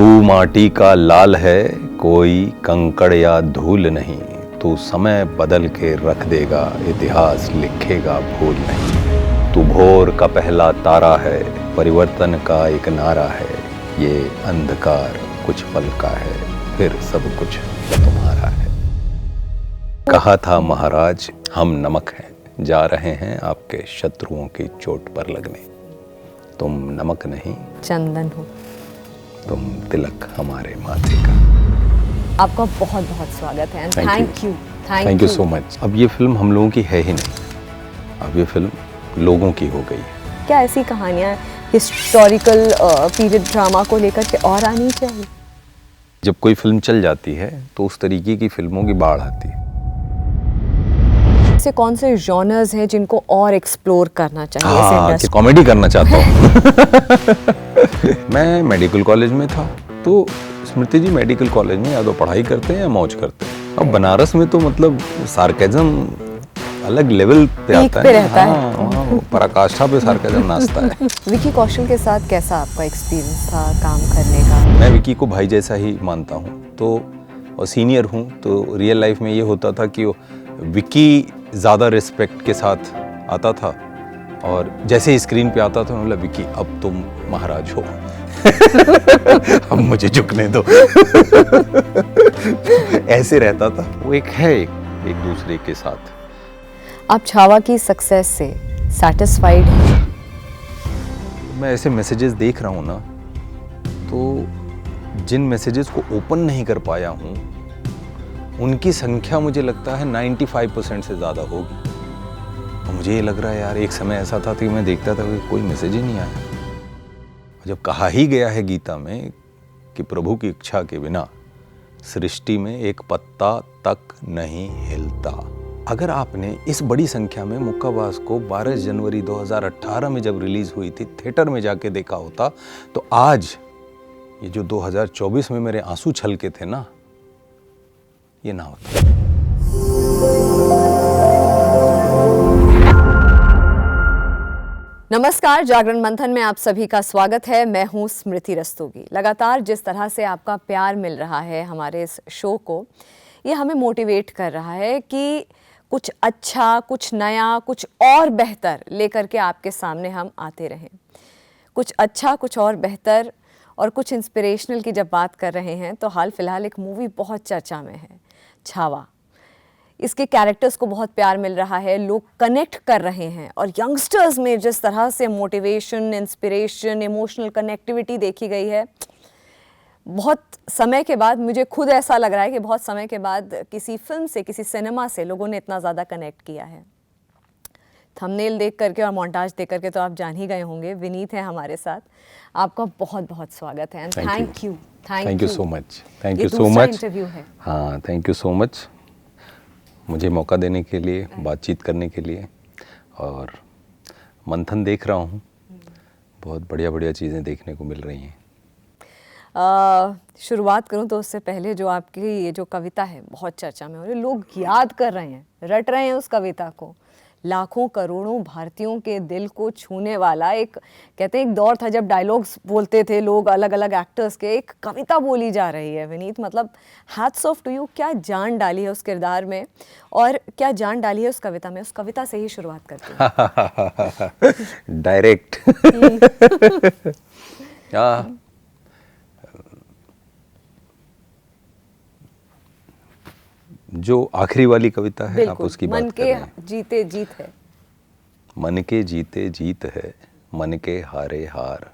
तू माटी का लाल है, कोई कंकड़ या धूल नहीं। तू समय बदल के रख देगा, इतिहास लिखेगा भूल नहीं। तू भोर का पहला तारा है, परिवर्तन का एक नारा है। ये अंधकार कुछ पल का है, फिर सब कुछ तुम्हारा है। कहा था महाराज हम नमक हैं, जा रहे हैं आपके शत्रुओं की चोट पर लगने। तुम नमक नहीं चंदन हो, तुम तिलक हमारे माथे का। आपका बहुत बहुत स्वागत है। Thank you so much. अब ये फिल्म हम लोगों की है ही नहीं, अब ये फिल्म लोगों की हो गई है। क्या ऐसी कहानियाँ हिस्टोरिकल पीरियड ड्रामा को लेकर के और आनी चाहिए? जब कोई फिल्म चल जाती है तो उस तरीके की फिल्मों की बाढ़ आती है। ऐसे कौन से जॉनर्स हैं जिनको और एक्सप्लोर करना चाहिए? हाँ, कि कॉमेडी करना चाहता हूँ। मैं मेडिकल कॉलेज में था, तो स्मृति जी मेडिकल कॉलेज में या तो पढ़ाई करते हैं या मौज करते हैं। अब बनारस में तो मतलब सार्केज्म अलग लेवल पे आता है, रहता है। हाँ, पराकाष्ठा पे सार्केज्म नाचता है। विकी कौशल के साथ कैसा आपका एक्सपीरियंस था काम करने का? मैं विकी को भाई जैसा ही मानता हूँ, तो और सीनियर हूँ, तो रियल लाइफ में ये होता था कि विकी ज़्यादा रिस्पेक्ट के साथ आता था, और जैसे ही स्क्रीन पे आता था बोला विकी अब तुम महाराज हो। अब मुझे झुकने दो। ऐसे रहता था वो। एक दूसरे के साथ। आप छावा की सक्सेस से सैटिस्फाइड हैं? मैं ऐसे मैसेजेस देख रहा हूँ ना, तो जिन मैसेजेस को ओपन नहीं कर पाया हूँ उनकी संख्या मुझे लगता है 95% से ज़्यादा होगी। और मुझे ये लग रहा है यार, एक समय ऐसा था कि मैं देखता था कि कोई मैसेज ही नहीं आया। और जब कहा ही गया है गीता में कि प्रभु की इच्छा के बिना सृष्टि में एक पत्ता तक नहीं हिलता। अगर आपने इस बड़ी संख्या में मुक्काबाज को 12 जनवरी 2018 में जब रिलीज हुई थी थिएटर में जाके देखा होता, तो आज ये जो 2024 में मेरे आंसू छलके थे ना, ये ना होता। नमस्कार, जागरण मंथन में आप सभी का स्वागत है। मैं हूं स्मृति रस्तोगी। लगातार जिस तरह से आपका प्यार मिल रहा है हमारे इस शो को, ये हमें मोटिवेट कर रहा है कि कुछ अच्छा, कुछ नया, कुछ और बेहतर लेकर के आपके सामने हम आते रहें। कुछ अच्छा, कुछ और बेहतर और कुछ इंस्पिरेशनल की जब बात कर रहे हैं तो हाल फिलहाल एक मूवी बहुत चर्चा में है, छावा। इसके कैरेक्टर्स को बहुत प्यार मिल रहा है, लोग कनेक्ट कर रहे हैं, और यंगस्टर्स में जिस तरह से मोटिवेशन, इंस्पिरेशन, इमोशनल कनेक्टिविटी देखी गई है, बहुत समय के बाद मुझे खुद ऐसा लग रहा है कि बहुत समय के बाद किसी फिल्म से, किसी सिनेमा से लोगों ने इतना ज़्यादा कनेक्ट किया है। थंबनेल देख करके और मोन्टाज देख करके तो आप जान ही गए होंगे। विनीत है हमारे साथ, आपका बहुत बहुत स्वागत है। Thank you so much. Thank ये यू सो दूसरा मच। इंटरव्यू है। हाँ, थैंक यू सो मच मुझे मौका देने के लिए, बातचीत करने के लिए। और मंथन देख रहा हूँ, बहुत बढ़िया बढ़िया चीज़ें देखने को मिल रही हैं। शुरुआत करूं तो उससे पहले जो आपकी ये जो कविता है बहुत चर्चा में हो रही है, लोग याद कर रहे हैं, रट रहे हैं उस कविता को। लाखों करोड़ों भारतीयों के दिल को छूने वाला एक, कहते हैं एक दौर था जब डायलॉग्स बोलते थे लोग अलग अलग एक्टर्स के, एक कविता बोली जा रही है। विनीत, मतलब हैट्स ऑफ टू यू। क्या जान डाली है उस किरदार में, और क्या जान डाली है उस कविता में? उस कविता से ही शुरुआत करते हैं। डायरेक्ट। जो आखिरी वाली कविता है, आप उसकी बात कर रहे हैं। मन के जीते जीत है। मन के जीते जीत है, मन के हारे हार।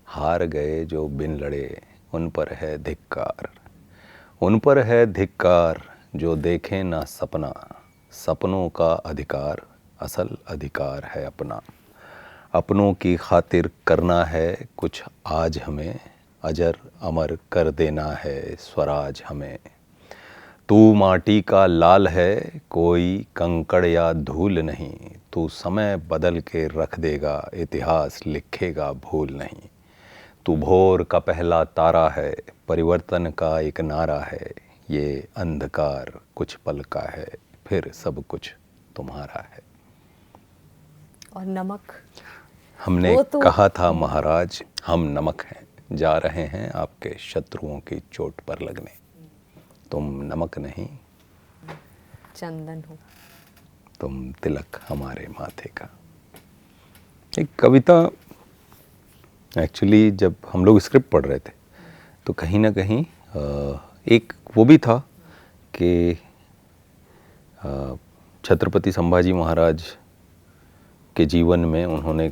हार गए जो बिन लड़े, उन पर है धिक्कार। उन पर है धिक्कार जो देखें ना सपना। सपनों का अधिकार, असल अधिकार है अपना। अपनों की खातिर करना है कुछ आज हमें। अजर अमर कर देना है स्वराज हमें। तू माटी का लाल है, कोई कंकड़ या धूल नहीं। तू समय बदल के रख देगा, इतिहास लिखेगा भूल नहीं। तू भोर का पहला तारा है, परिवर्तन का एक नारा है। ये अंधकार कुछ पल का है, फिर सब कुछ तुम्हारा है। और नमक, हमने वो तो कहा था महाराज हम नमक हैं, जा रहे हैं आपके शत्रुओं की चोट पर लगने। तुम नमक नहीं चंदन हो, तुम तिलक हमारे माथे का। एक कविता, एक्चुअली जब हम लोग स्क्रिप्ट पढ़ रहे थे तो कहीं ना कहीं एक वो भी था कि छत्रपति संभाजी महाराज के जीवन में उन्होंने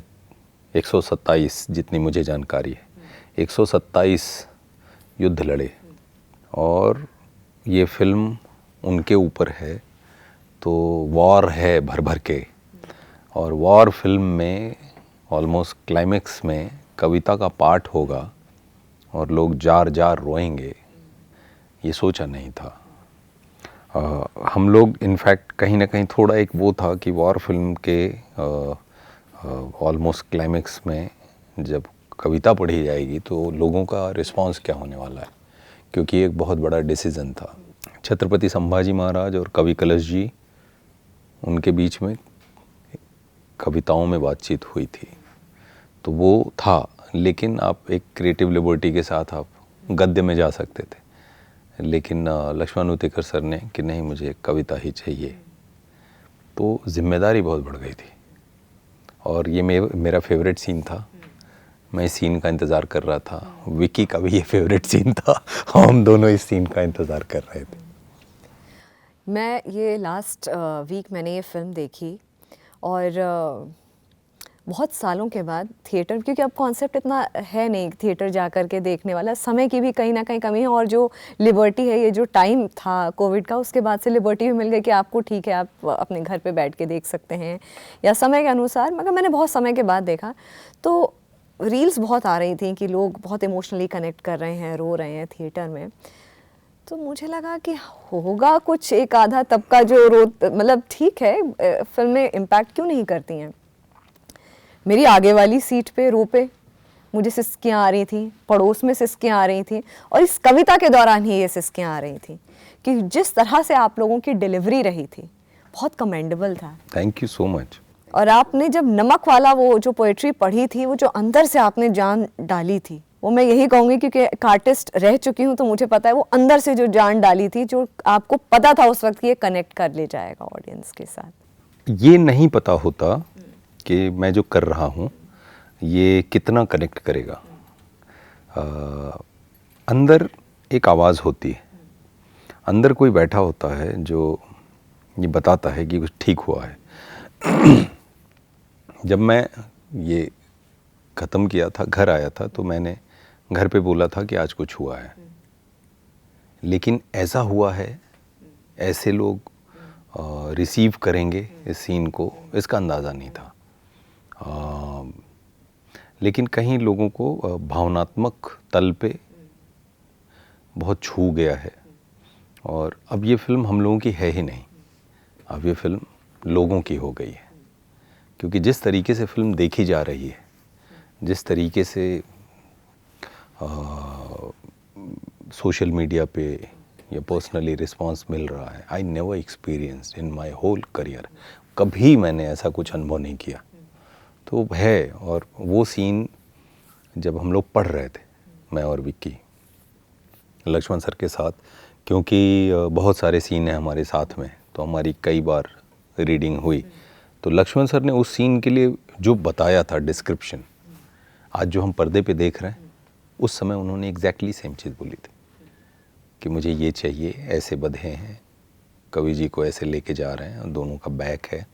127, जितनी मुझे जानकारी है, 127 युद्ध लड़े और ये फिल्म उनके ऊपर है, तो वॉर है भर भर के। और वॉर फिल्म में ऑलमोस्ट क्लाइमेक्स में कविता का पार्ट होगा और लोग जार जार रोएंगे, ये सोचा नहीं था। हम लोग इनफैक्ट कहीं ना कहीं थोड़ा एक वो था कि वॉर फिल्म के ऑलमोस्ट क्लाइमेक्स में जब कविता पढ़ी जाएगी तो लोगों का रिस्पांस क्या होने वाला है, क्योंकि एक बहुत बड़ा डिसीज़न था। छत्रपति संभाजी महाराज और कवि कलश जी, उनके बीच में कविताओं में बातचीत हुई थी, तो वो था। लेकिन आप एक क्रिएटिव लिबर्टी के साथ आप गद्य में जा सकते थे, लेकिन लक्ष्मण उतेकर सर ने कि नहीं, मुझे कविता ही चाहिए। तो जिम्मेदारी बहुत बढ़ गई थी और ये मेरा फेवरेट सीन था। मैं इस सीन का इंतज़ार कर रहा था, विकी का भी ये फेवरेट सीन था, हम दोनों इस सीन का इंतज़ार कर रहे थे। मैं ये लास्ट वीक मैंने ये फिल्म देखी और बहुत सालों के बाद थिएटर, क्योंकि अब कॉन्सेप्ट इतना है नहीं थिएटर जा कर के देखने वाला, समय की भी कहीं ना कहीं कमी है और जो लिबर्टी है, ये जो टाइम था कोविड का, उसके बाद से लिबर्टी भी मिल गई कि आपको ठीक है आप अपने घर पे बैठ के देख सकते हैं या समय के अनुसार। मगर मैंने बहुत समय के बाद देखा तो रील्स बहुत आ रही थी कि लोग बहुत इमोशनली कनेक्ट कर रहे हैं, रो रहे हैं थिएटर में। तो मुझे लगा कि होगा कुछ एक आधा तबका जो मतलब ठीक है, फिल्में इम्पैक्ट क्यों नहीं करती हैं। मेरी आगे वाली सीट पे रो पे मुझे सिसकियाँ आ रही थी, पड़ोस में सिसकियाँ आ रही थी, और इस कविता के दौरान ही ये सिसकियाँ आ रही थी कि जिस तरह से आप लोगों की डिलीवरी रही थी बहुत कमेंडेबल था। Thank you so much. और आपने जब नमक वाला वो जो पोएट्री पढ़ी थी, वो जो अंदर से आपने जान डाली थी, वो मैं यही कहूँगी क्योंकि एक आर्टिस्ट रह चुकी हूँ तो मुझे पता है वो अंदर से जो जान डाली थी, जो आपको पता था उस वक्त कि ये कनेक्ट कर ले जाएगा ऑडियंस के साथ। ये नहीं पता होता कि मैं जो कर रहा हूँ ये कितना कनेक्ट करेगा। अंदर एक आवाज़ होती है, अंदर कोई बैठा होता है जो ये बताता है कि कुछ ठीक हुआ है। जब मैं ये ख़त्म किया था, घर आया था, तो मैंने घर पे बोला था कि आज कुछ हुआ है, लेकिन ऐसा हुआ है, ऐसे लोग रिसीव करेंगे इस सीन को, इसका अंदाज़ा नहीं था। लेकिन कहीं लोगों को भावनात्मक तल पे बहुत छू गया है। और अब ये फिल्म हम लोगों की है ही नहीं, अब ये फिल्म लोगों की हो गई है, क्योंकि जिस तरीके से फिल्म देखी जा रही है, जिस तरीके से सोशल मीडिया पे या पर्सनली रिस्पांस मिल रहा है, I never experienced in my whole career. कभी मैंने ऐसा कुछ अनुभव नहीं किया। तो है, और वो सीन जब हम लोग पढ़ रहे थे, मैं और विक्की लक्ष्मण सर के साथ, क्योंकि बहुत सारे सीन हैं हमारे साथ में, तो हमारी कई बार रीडिंग हुई, तो लक्ष्मण सर ने उस सीन के लिए जो बताया था डिस्क्रिप्शन, आज जो हम पर्दे पे देख रहे हैं, उस समय उन्होंने एग्जैक्टली सेम चीज़ बोली थी कि मुझे ये चाहिए, ऐसे बंधे हैं, कवि जी को ऐसे लेके जा रहे हैं, दोनों का बैक है,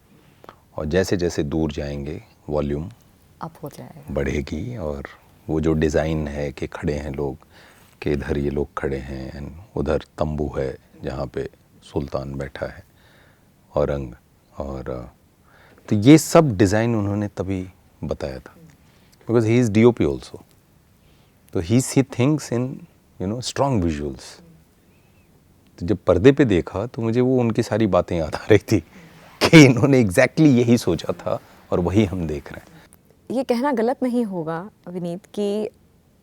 और जैसे जैसे दूर जाएंगे वॉल्यूम अप हो जाएगा, बढ़ेगी। और वो जो डिज़ाइन है कि खड़े हैं लोग, कि इधर ये लोग खड़े हैं, एंड उधर तंबू है जहाँ पे सुल्तान बैठा है, औरंग, और तो ये सब डिज़ाइन उन्होंने तभी बताया था, because he is DOP also, तो he thinks in strong visuals. तो जब पर्दे पे देखा तो मुझे वो उनकी सारी बातें याद आ रही थी कि इन्होंने एग्जैक्टली यही सोचा था और वही हम देख रहे हैं। ये कहना गलत नहीं होगा विनीत कि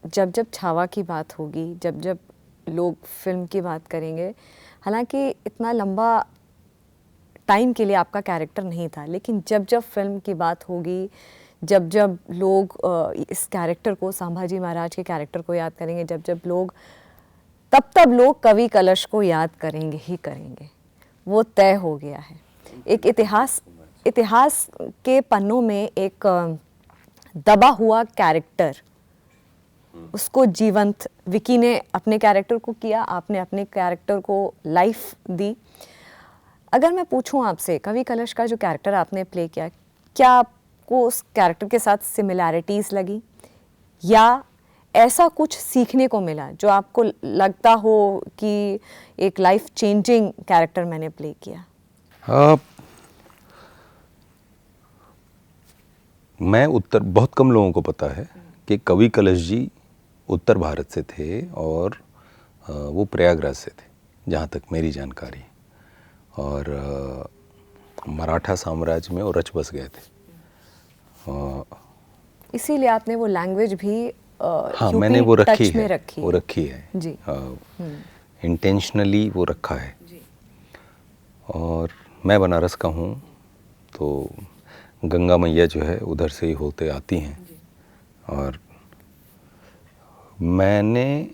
जब जब छावा की बात होगी, जब जब लोग फिल्म की बात करेंगे, हालांकि इतना लंबा टाइम के लिए आपका कैरेक्टर नहीं था, लेकिन जब जब फिल्म की बात होगी, जब जब लोग इस कैरेक्टर को, संभाजी महाराज के कैरेक्टर को याद करेंगे, जब जब लोग, तब लोग कवि कलश को याद करेंगे ही करेंगे, वो तय हो गया है। एक इतिहास के पन्नों में एक दबा हुआ कैरेक्टर, उसको जीवंत विकी ने अपने कैरेक्टर को किया, आपने अपने कैरेक्टर को लाइफ दी। अगर मैं पूछूं आपसे, कवि कलश का जो कैरेक्टर आपने प्ले किया, क्या आपको उस कैरेक्टर के साथ सिमिलैरिटीज़ लगी या ऐसा कुछ सीखने को मिला जो आपको लगता हो कि एक लाइफ चेंजिंग कैरेक्टर मैंने प्ले किया? बहुत कम लोगों को पता है कि कवि कलश जी उत्तर भारत से थे और वो प्रयागराज से थे, जहाँ तक मेरी जानकारी है। और मराठा साम्राज्य में वो रच बस गए थे। इसीलिए आपने वो लैंग्वेज भी हाँ, मैंने वो रखी है, वो रखी है जी, इंटेंशनली वो रखा है जी। और मैं बनारस का हूँ, तो गंगा मैया जो है उधर से ही होते आती हैं। और मैंने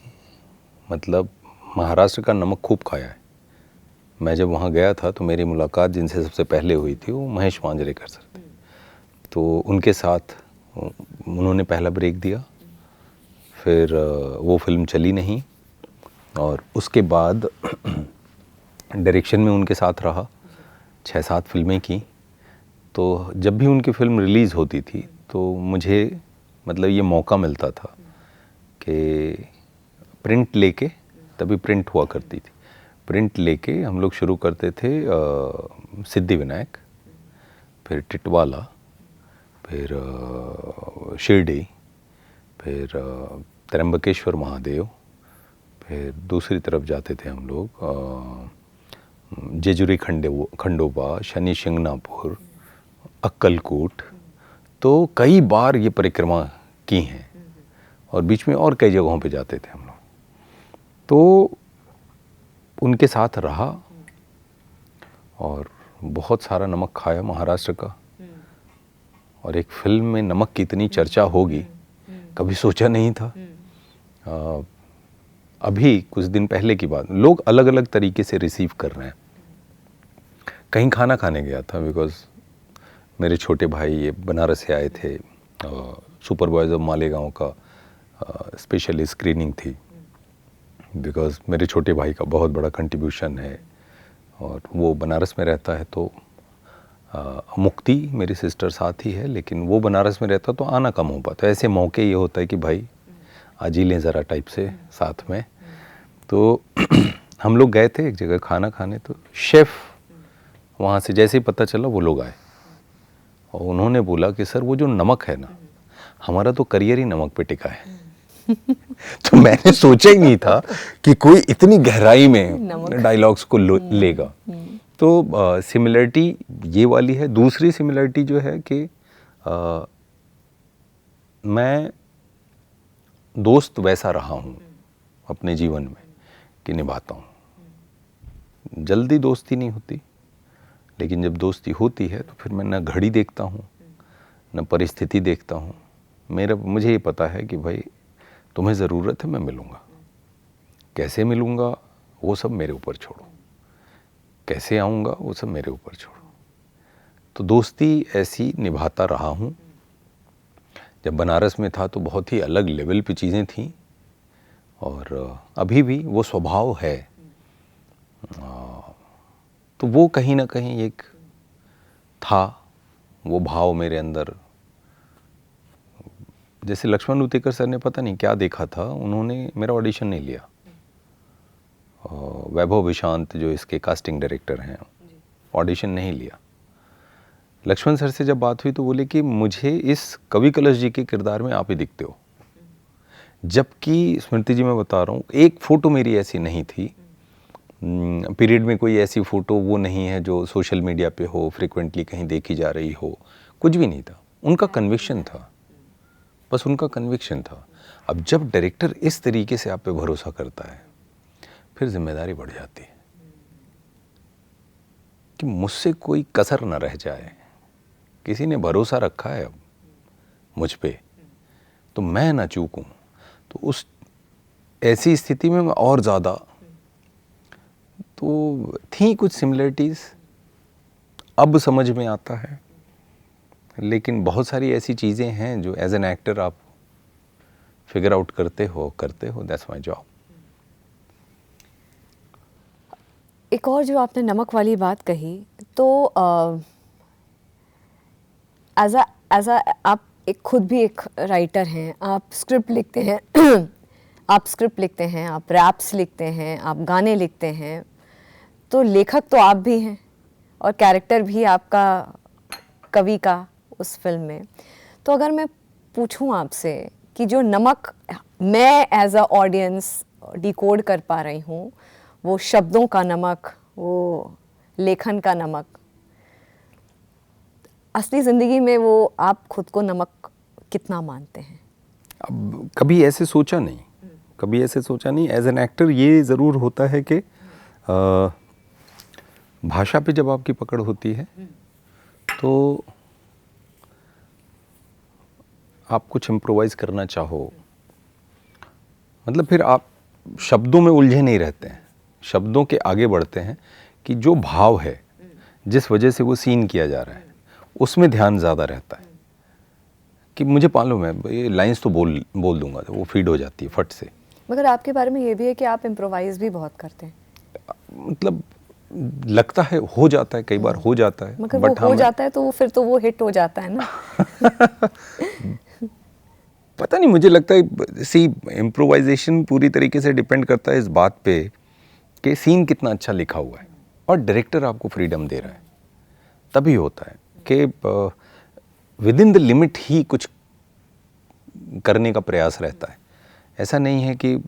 मतलब महाराष्ट्र का नमक खूब खाया है। मैं जब वहाँ गया था तो मेरी मुलाकात जिनसे सबसे पहले हुई थी वो महेश मांजरेकर सर थे। तो उनके साथ उन्होंने पहला ब्रेक दिया, फिर वो फिल्म चली नहीं और उसके बाद डायरेक्शन में उनके साथ रहा, 6-7 फिल्में की। तो जब भी उनकी फिल्म रिलीज़ होती थी तो मुझे मतलब ये मौका मिलता था कि प्रिंट लेके, तभी प्रिंट हुआ करती थी, प्रिंट लेके हम लोग शुरू करते थे सिद्धि विनायक, फिर टिटवाला, फिर शिरडी, फिर त्र्यंबकेश्वर महादेव, फिर दूसरी तरफ जाते थे हम लोग जेजुरी खंडोबा, शनि शिंगणापुर, अक्कलकोट। तो कई बार ये परिक्रमा की हैं और बीच में और कई जगहों पे जाते थे हम लोग। तो उनके साथ रहा और बहुत सारा नमक खाया महाराष्ट्र का। और एक फिल्म में नमक की इतनी चर्चा होगी कभी सोचा नहीं था। अभी कुछ दिन पहले की बात, लोग अलग अलग तरीके से रिसीव कर रहे हैं। कहीं खाना खाने गया था, बिकॉज मेरे छोटे भाई ये बनारस से आए थे, सुपरवाइजर मालेगांव का स्पेशली स्क्रीनिंग थी, बिकॉज मेरे छोटे भाई का बहुत बड़ा कंट्रीब्यूशन है और वो बनारस में रहता है। तो मुक्ति मेरी सिस्टर साथ ही है, लेकिन वो बनारस में रहता तो आना कम हो पाता। ऐसे मौके ये होता है कि भाई आज ही लें ज़रा टाइप से साथ में। तो हम लोग गए थे एक जगह खाना खाने, तो शेफ़ वहाँ से जैसे ही पता चला वो लोग आए और उन्होंने बोला कि सर वो जो नमक है ना, हमारा तो करियर ही नमक पे टिका है। तो मैंने सोचा ही नहीं था कि कोई इतनी गहराई में डायलॉग्स को लेगा। तो सिमिलरिटी ये वाली है। दूसरी सिमिलरिटी जो है कि मैं दोस्त वैसा रहा हूँ अपने जीवन में कि निभाता हूँ। जल्दी दोस्ती नहीं होती, लेकिन जब दोस्ती होती है तो फिर मैं न घड़ी देखता हूँ न परिस्थिति देखता हूँ। मुझे ये पता है कि भाई तुम्हें ज़रूरत है, मैं मिलूँगा। कैसे मिलूँगा वो सब मेरे ऊपर छोड़ो, कैसे आऊँगा वो सब मेरे ऊपर छोड़ो। तो दोस्ती ऐसी निभाता रहा हूँ। जब बनारस में था तो बहुत ही अलग लेवल पे चीज़ें थीं और अभी भी वो स्वभाव है। तो वो कहीं ना कहीं एक था, वो भाव मेरे अंदर। जैसे लक्ष्मण उतेकर सर ने पता नहीं क्या देखा था, उन्होंने मेरा ऑडिशन नहीं लिया। वैभव विशांत जो इसके कास्टिंग डायरेक्टर हैं, ऑडिशन नहीं लिया। लक्ष्मण सर से जब बात हुई तो बोले कि मुझे इस कवि कलश जी के किरदार में आप ही दिखते हो। जबकि स्मृति जी मैं बता रहा हूँ, एक फ़ोटो मेरी ऐसी नहीं थी, पीरियड में कोई ऐसी फ़ोटो वो नहीं है जो सोशल मीडिया पे हो, फ्रिक्वेंटली कहीं देखी जा रही हो, कुछ भी नहीं था। उनका कन्विक्शन था, बस उनका कन्विक्शन था। अब जब डायरेक्टर इस तरीके से आप पे भरोसा करता है, फिर जिम्मेदारी बढ़ जाती है कि मुझसे कोई कसर ना रह जाए। किसी ने भरोसा रखा है, अब मुझ पे, तो मैं ना चूकूं। तो उस ऐसी स्थिति में मैं और ज़्यादा, तो थी कुछ सिमिलरिटीज़, अब समझ में आता है, लेकिन बहुत सारी ऐसी चीज़ें हैं जो एज एन एक्टर आप फिगर आउट करते हो, दैट्स माय जॉब। एक और जो आपने नमक वाली बात कही, तो एज अ आप एक खुद भी एक राइटर हैं, आप स्क्रिप्ट लिखते हैं आप स्क्रिप्ट लिखते हैं, आप रैप्स लिखते हैं, आप गाने लिखते हैं, तो लेखक तो आप भी हैं और कैरेक्टर भी आपका कवि का उस फिल्म में। तो अगर मैं पूछूं आपसे कि जो नमक मैं एज अ ऑडियंस डिकोड कर पा रही हूँ, वो शब्दों का नमक, वो लेखन का नमक, असली ज़िंदगी में वो आप खुद को नमक कितना मानते हैं? अब कभी ऐसे सोचा नहीं, एज एन एक्टर ये ज़रूर होता है कि भाषा पे जब आपकी पकड़ होती है तो आप कुछ इम्प्रोवाइज़ करना चाहो, मतलब फिर आप शब्दों में उलझे नहीं रहते हैं, शब्दों के आगे बढ़ते हैं कि जो भाव है, जिस वजह से वो सीन किया जा रहा है, उसमें ध्यान ज़्यादा रहता है। कि मुझे मालूम है ये लाइंस तो बोल दूंगा, तो वो फीड हो जाती है फट से। मगर आपके बारे में ये भी है कि आप इम्प्रोवाइज़ भी बहुत करते हैं। मतलब लगता है हो जाता है, कई बार हो जाता है, मगर वो हो जाता है तो फिर तो वो हिट हो जाता है ना। पता नहीं, मुझे लगता है सी इम्प्रोवाइजेशन पूरी तरीके से डिपेंड करता है इस बात पे कि सीन कितना अच्छा लिखा हुआ है और डायरेक्टर आपको फ्रीडम दे रहा है, तभी होता है कि विद इन द लिमिट ही कुछ करने का प्रयास रहता है। ऐसा नहीं है कि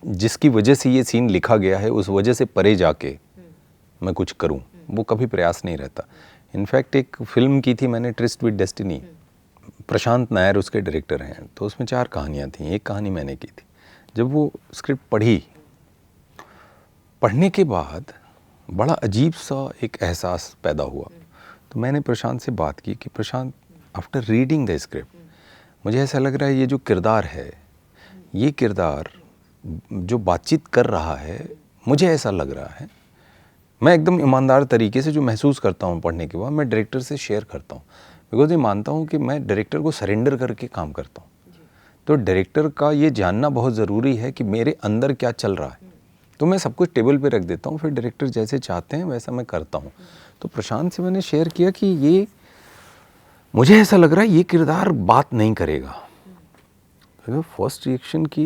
जिसकी वजह से ये सीन लिखा गया है उस वजह से परे जाके मैं कुछ करूं, वो कभी प्रयास नहीं रहता। इनफैक्ट एक फिल्म की थी मैंने, ट्रिस्ट विद डेस्टिनी, प्रशांत नायर उसके डायरेक्टर हैं, तो उसमें 4 कहानियाँ थीं, एक कहानी मैंने की थी। जब वो स्क्रिप्ट पढ़ने के बाद बड़ा अजीब सा एक एहसास पैदा हुआ। तो मैंने प्रशांत से बात की कि प्रशांत, आफ्टर रीडिंग द स्क्रिप्ट मुझे ऐसा लग रहा है ये जो किरदार है, ये किरदार जो बातचीत कर रहा है, मुझे ऐसा लग रहा है, मैं एकदम ईमानदार तरीके से जो महसूस करता हूँ पढ़ने के बाद मैं डायरेक्टर से शेयर करता हूँ, बिकॉज ये मानता हूँ कि मैं डायरेक्टर को सरेंडर करके काम करता हूँ। तो डायरेक्टर का ये जानना बहुत ज़रूरी है कि मेरे अंदर क्या चल रहा है, तो मैं सब कुछ टेबल पे रख देता हूँ, फिर डायरेक्टर जैसे चाहते हैं वैसा मैं करता हूँ। तो प्रशांत से मैंने शेयर किया कि ये मुझे ऐसा लग रहा है ये किरदार बात नहीं करेगा। फर्स्ट रिएक्शन की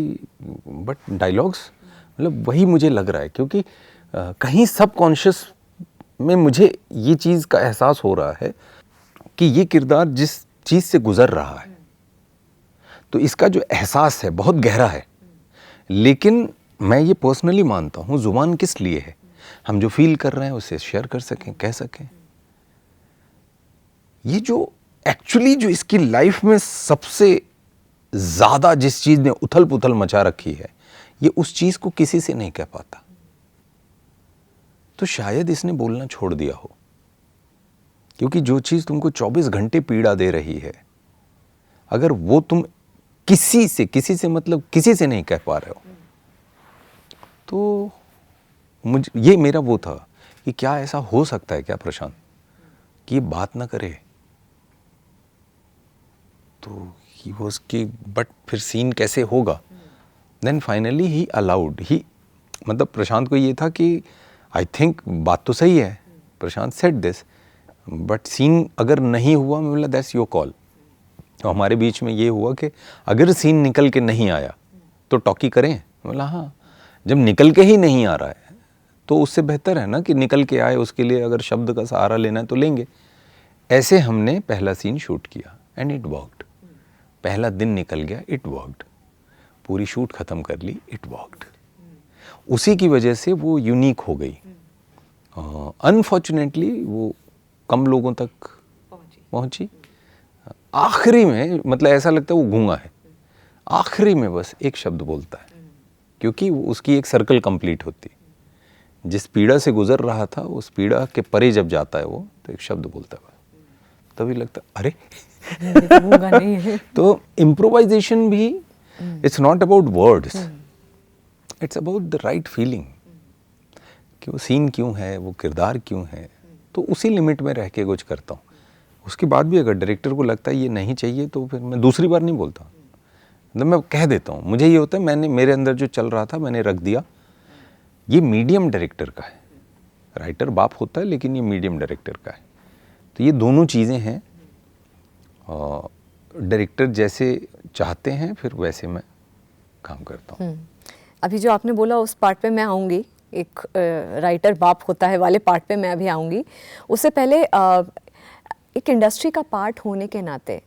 बट डायलॉग्स, मतलब वही मुझे लग रहा है, क्योंकि कहीं सबकॉन्शियस में मुझे ये चीज़ का एहसास हो रहा है कि ये किरदार जिस चीज़ से गुज़र रहा है, तो इसका जो एहसास है बहुत गहरा है। लेकिन मैं ये पर्सनली मानता हूँ ज़ुबान किस लिए है, हम जो फील कर रहे हैं उसे शेयर कर सकें, कह सकें। ये जो एक्चुअली जो इसकी लाइफ में सबसे ज़्यादा जिस चीज़ ने उथल पुथल मचा रखी है, ये उस चीज़ को किसी से नहीं कह पाता। तो शायद इसने बोलना छोड़ दिया हो, क्योंकि जो चीज़ तुमको 24 घंटे पीड़ा दे रही है, अगर वो तुम किसी से मतलब किसी से नहीं कह पा रहे हो, तो मुझे ये मेरा वो था कि क्या ऐसा हो सकता है क्या प्रशांत कि ये बात ना करे। तो ही वाज कि बट फिर सीन कैसे होगा। देन फाइनली ही अलाउड, ही मतलब प्रशांत को ये था कि आई थिंक बात तो सही है, प्रशांत सेड दिस, बट सीन अगर नहीं हुआ, मैं बोला दैट्स योर कॉल। तो हमारे बीच में ये हुआ कि अगर सीन निकल के नहीं आया तो टॉकी करें। बोला हाँ, जब निकल के ही नहीं आ रहा है तो उससे बेहतर है ना कि निकल के आए, उसके लिए अगर शब्द का सहारा लेना है तो लेंगे। ऐसे हमने पहला सीन शूट किया एंड इट वर्कड। पहला दिन निकल गया, इट वर्कड। पूरी शूट ख़त्म कर ली, इट वर्कड। उसी की वजह से वो यूनिक हो गई। अनफॉर्चुनेटली वो कम लोगों तक पहुंची। आखिरी में मतलब ऐसा लगता है वो गूंगा है, आखिरी में बस एक शब्द बोलता है, क्योंकि उसकी एक सर्कल कंप्लीट होती। जिस पीड़ा से गुजर रहा था उस पीड़ा के परे जब जाता है वो, तो एक शब्द बोलता है। तभी लगता अरे होगा नहीं। तो इम्प्रोवाइजेशन भी it's not about words, it's about the right feeling कि वो सीन क्यों है, वो किरदार क्यों है, तो उसी लिमिट में रह के कुछ करता हूँ। उसके बाद भी अगर डायरेक्टर को लगता है ये नहीं चाहिए तो फिर मैं दूसरी बार नहीं बोलता, मतलब मैं कह देता हूँ। मुझे ये होता है मैंने मेरे अंदर जो चल रहा था मैंने रख दिया। ये मीडियम डायरेक्टर का है, राइटर बाप होता है लेकिन ये मीडियम डायरेक्टर का है। तो ये दोनों चीज़ें हैं, डायरेक्टर जैसे चाहते हैं फिर वैसे मैं काम करता हूँ। अभी जो आपने बोला उस पार्ट पे मैं आऊँगी, एक राइटर बाप होता है वाले पार्ट पे मैं अभी आऊँगी। उससे पहले एक इंडस्ट्री का पार्ट होने के नाते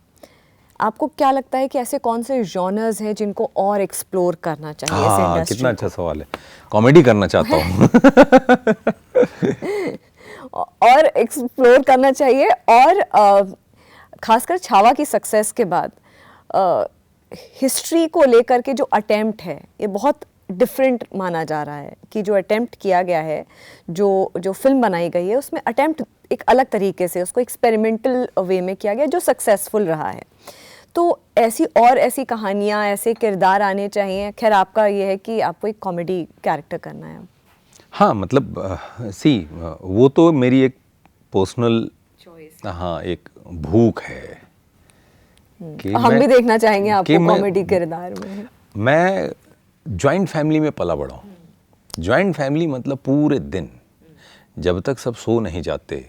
आपको क्या लगता है कि ऐसे कौन से जॉनर्स हैं जिनको और एक्सप्लोर करना चाहिए ऐसे हाँ, इंडस्ट्री कितना अच्छा सवाल है। कॉमेडी करना चाहता हूँ। और एक्सप्लोर करना चाहिए, और खासकर छावा की सक्सेस के बाद हिस्ट्री को लेकर के जो अटेम्प्ट है ये बहुत डिफरेंट माना जा रहा है कि जो अटेम्प्ट किया गया है, जो फिल्म बनाई गई है उसमें अटेम्प्ट एक अलग तरीके से उसको एक्सपेरिमेंटल वे में किया गया जो सक्सेसफुल रहा है। तो ऐसी कहानियाँ, ऐसे किरदार आने चाहिए। खैर आपका ये है कि आपको एक कॉमेडी कैरेक्टर करना है। हाँ मतलब वो तो मेरी एक पर्सनल हाँ एक भूख है कि हम भी देखना चाहेंगे आपको मैं कॉमेडी किरदार में। मैं जॉइंट फैमिली में पला बड़ा हूँ। जॉइंट फैमिली मतलब पूरे दिन जब तक सब सो नहीं जाते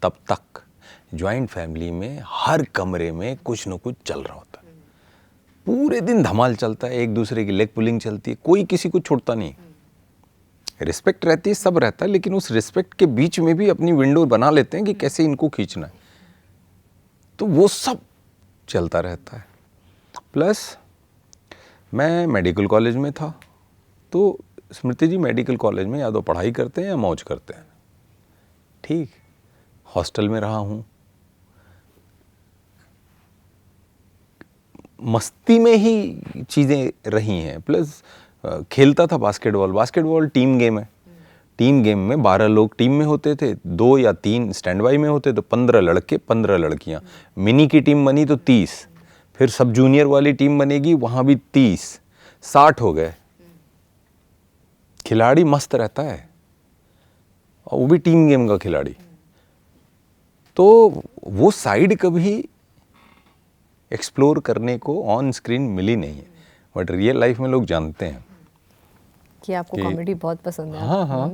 तब तक जॉइंट फैमिली में हर कमरे में कुछ न कुछ चल रहा होता है। पूरे दिन धमाल चलता है, एक दूसरे की लेग पुलिंग चलती है, कोई किसी को छोड़ता नहीं। रिस्पेक्ट रहती है, सब रहता है, लेकिन उस रिस्पेक्ट के बीच में भी अपनी विंडो बना लेते हैं कि कैसे इनको खींचना है। तो वो सब चलता रहता है। प्लस मैं मेडिकल कॉलेज में था, तो स्मृति जी मेडिकल कॉलेज में या तो पढ़ाई करते हैं या मौज करते हैं। ठीक, हॉस्टल में रहा हूँ, मस्ती में ही चीज़ें रही हैं। प्लस खेलता था बास्केटबॉल। बास्केटबॉल टीम गेम है। टीम गेम में 12 लोग टीम में होते थे, 2 या 3 स्टैंड बाई में होते, तो 15 लड़के 15 लड़कियां। मिनी की टीम बनी तो 30, फिर सब जूनियर वाली टीम बनेगी, वहाँ भी 30, 60 हो गए। खिलाड़ी मस्त रहता है, और वो भी टीम गेम का खिलाड़ी। तो वो साइड कभी एक्सप्लोर करने को ऑन स्क्रीन मिली नहीं है, बट रियल लाइफ में लोग जानते हैं कि आपको कॉमेडी बहुत पसंद है। हाँ हाँ,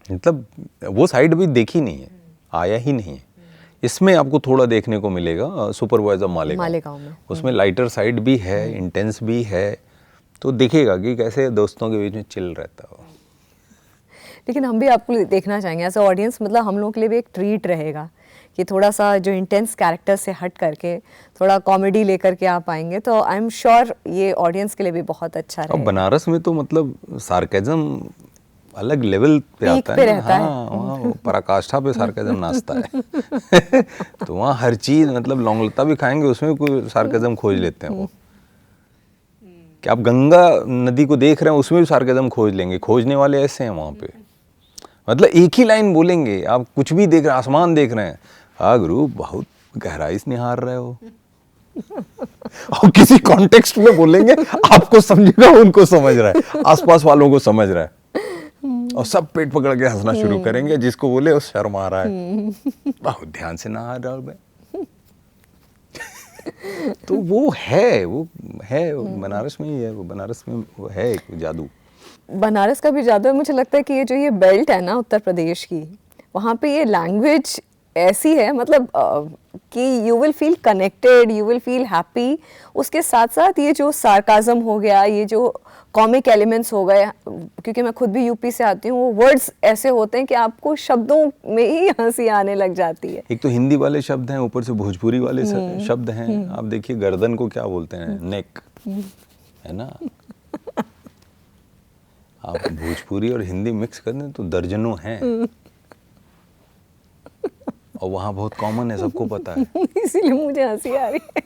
मतलब वो साइड भी देखी नहीं है, आया ही नहीं है। इसमें आपको थोड़ा देखने को मिलेगा सुपरवाइजर मालेगांव में। उसमें लाइटर साइड भी है, इंटेंस भी है, तो दिखेगा कि कैसे दोस्तों के बीच में चिल रहता हो। लेकिन हम भी आपको देखना चाहेंगे एज अ ऑडियंस, मतलब हम लोगों के लिए भी एक ट्रीट रहेगा कि थोड़ा सा जो इंटेंस कैरेक्टर से हट करके थोड़ा कॉमेडी लेकर के आप आएंगे, तो आई एम श्योर ये ऑडियंस के लिए भी बहुत अच्छा रहेगा। अब बनारस में तो मतलब सार्केज्म अलग लेवल पे आता है। हाँ, वहाँ पराकाष्ठा पे सार्केज्म नाचता है। तो वहाँ हर चीज, मतलब लौंगलता भी खाएंगे उसमें कोई सार्केज्म खोज लेते हैं वो। कि आप गंगा नदी को देख रहे हैं उसमें भी सार्केज्म खोज लेंगे। खोजने वाले ऐसे हैं वहाँ पे, मतलब एक ही लाइन बोलेंगे। आप कुछ भी देख रहे हैं, आसमान देख रहे हैं, हाँ गुरु बहुत गहराई से निहार रहे हो। और किसी कॉन्टेक्स्ट में बोलेंगे, आपको समझेगा, उनको समझ रहा है, आसपास वालों को समझ रहा है, और सब पेट पकड़ के हंसना शुरू करेंगे। जिसको बोले वो शर्म आ रहा है, बहुत ध्यान से नहा रहा हूं मैं। तो वो है बनारस में ही है, वो बनारस में वो है एक जादू। बनारस का भी जादू है। मुझे लगता है कि ये जो ये बेल्ट है ना उत्तर प्रदेश की, वहाँ पे ये लैंग्वेज ऐसी है, मतलब कि you will feel connected, you will feel happy. उसके साथ साथ ये जो सार्काज़म हो गया, ये जो कॉमिक एलिमेंट्स हो गए, क्योंकि मैं खुद भी यूपी से आती हूँ, वो वर्ड्स ऐसे होते हैं कि आपको शब्दों में ही हंसी आने लग जाती है। एक तो हिंदी वाले शब्द हैं, ऊपर से भोजपुरी वाले शब्द हैं। आप देखिए गर्दन को क्या बोलते हैं, नेक, है ना। आप भोजपुरी और हिंदी मिक्स कर दें तो दर्जनों हैं, और वहाँ बहुत कॉमन है, सबको पता है। इसीलिए मुझे हंसी आ रही है।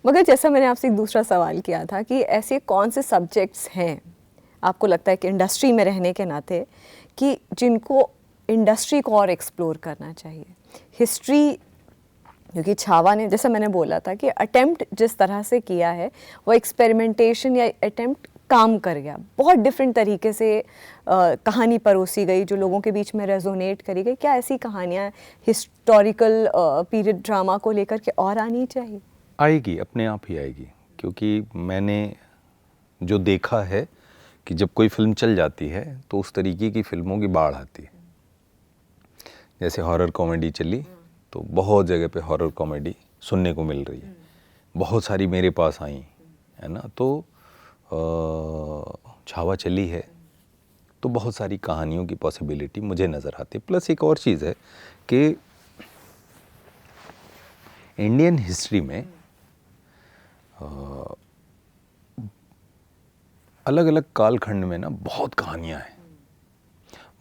मगर जैसा मैंने आपसे एक दूसरा सवाल किया था कि ऐसे कौन से सब्जेक्ट्स हैं आपको लगता है कि इंडस्ट्री में रहने के नाते कि जिनको इंडस्ट्री को और एक्सप्लोर करना चाहिए, हिस्ट्री, क्योंकि छावा ने, जैसे मैंने बोला था कि अटेम्प्ट जिस तरह से किया है वो एक्सपेरिमेंटेशन या अटेम्प्ट काम कर गया, बहुत डिफरेंट तरीके से कहानी परोसी गई जो लोगों के बीच में रेजोनेट करी गई। क्या ऐसी कहानियाँ हिस्टोरिकल पीरियड ड्रामा को लेकर के और आनी चाहिए? आएगी, अपने आप ही आएगी, क्योंकि मैंने जो देखा है कि जब कोई फिल्म चल जाती है तो उस तरीके की फिल्मों की बाढ़ आती है। जैसे हॉरर कॉमेडी चली तो बहुत जगह पे हॉरर कॉमेडी सुनने को मिल रही है, बहुत सारी मेरे पास आई है ना। तो छावा चली है तो बहुत सारी कहानियों की पॉसिबिलिटी मुझे नज़र आती है। प्लस एक और चीज़ है कि इंडियन हिस्ट्री में अलग अलग कालखंड में ना बहुत कहानियाँ हैं,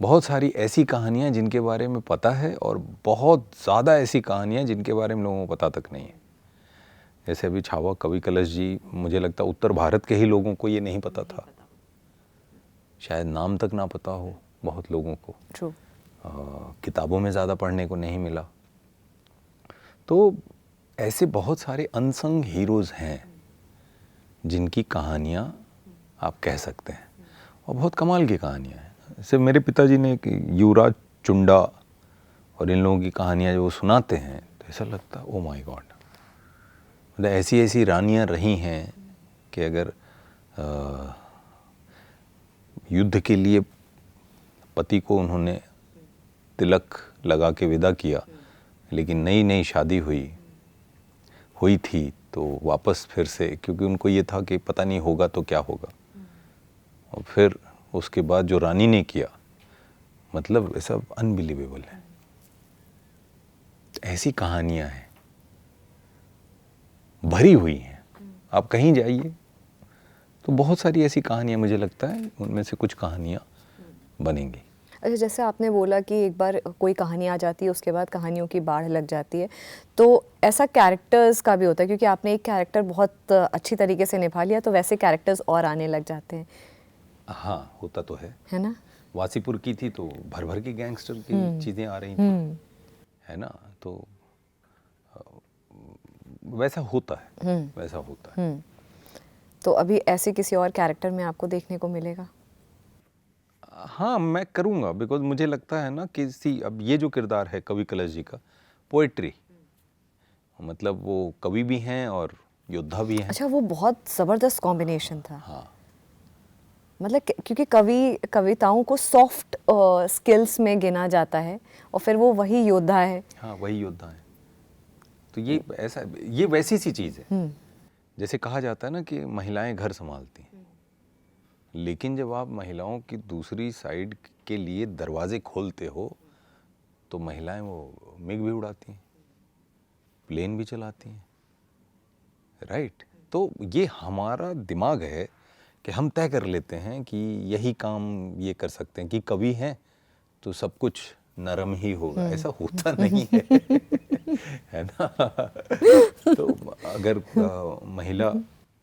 बहुत सारी ऐसी कहानियाँ जिनके बारे में पता है और बहुत ज़्यादा ऐसी कहानियाँ जिनके बारे में लोगों को पता तक नहीं है। जैसे अभी छावा कवि कलश जी, मुझे लगता है उत्तर भारत के ही लोगों को ये नहीं पता था, शायद नाम तक ना पता हो बहुत लोगों को। True. किताबों में ज़्यादा पढ़ने को नहीं मिला। तो ऐसे बहुत सारे अनसंग हीरोज़ हैं जिनकी कहानियाँ आप कह सकते हैं और बहुत कमाल की कहानियाँ हैं। जैसे मेरे पिताजी ने युवराज चुंडा और इन लोगों की कहानियाँ जो वो सुनाते हैं तो ऐसा लगता है ओ माय गॉड, मतलब ऐसी ऐसी रानियाँ रही हैं कि अगर युद्ध के लिए पति को उन्होंने तिलक लगा के विदा किया, लेकिन नई नई शादी हुई थी तो वापस फिर से, क्योंकि उनको ये था कि पता नहीं होगा तो क्या होगा, और फिर उसके बाद जो रानी ने किया, मतलब ऐसा अनबिलीवेबल है। ऐसी कहानियां हैं, भरी हुई हैं, आप कहीं जाइए तो बहुत सारी ऐसी कहानियां, मुझे लगता है उनमें से कुछ कहानियां बनेंगी। अच्छा, जैसे आपने बोला कि एक बार कोई कहानी आ जाती है उसके बाद कहानियों की बाढ़ लग जाती है, तो ऐसा कैरेक्टर्स का भी होता है, क्योंकि आपने एक कैरेक्टर बहुत अच्छी तरीके से निभा लिया तो वैसे कैरेक्टर्स और आने लग जाते हैं। हाँ, होता तो है ना। वासीपुर की थी तो भर भर की गैंगस्टर की चीज़ें आ रही थी, है ना। तो वैसा होता है, वैसा होता है। तो अभी ऐसे किसी और कैरेक्टर में आपको देखने को मिलेगा? हाँ, मैं करूँगा, बिकॉज मुझे लगता है ना कि अब ये जो किरदार है कवि कलश जी का, पोएट्री, मतलब वो कवि भी हैं और योद्धा भी हैं। अच्छा, वो बहुत ज़बरदस्त कॉम्बिनेशन था। हाँ, मतलब क्योंकि कविताओं को सॉफ्ट स्किल्स में गिना जाता है और फिर वो वही योद्धा है। हाँ, वही योद्धा है। तो ये ऐसा, ये वैसी सी चीज़ है, जैसे कहा जाता है ना कि महिलाएं घर संभालती हैं, लेकिन जब आप महिलाओं की दूसरी साइड के लिए दरवाजे खोलते हो तो महिलाएं वो मिग भी उड़ाती हैं, प्लेन भी चलाती हैं, राइट। तो ये हमारा दिमाग है कि हम तय कर लेते हैं कि यही काम ये कर सकते हैं, कि कवि हैं तो सब कुछ नरम ही होगा, ऐसा होता नहीं है है ना। तो अगर महिला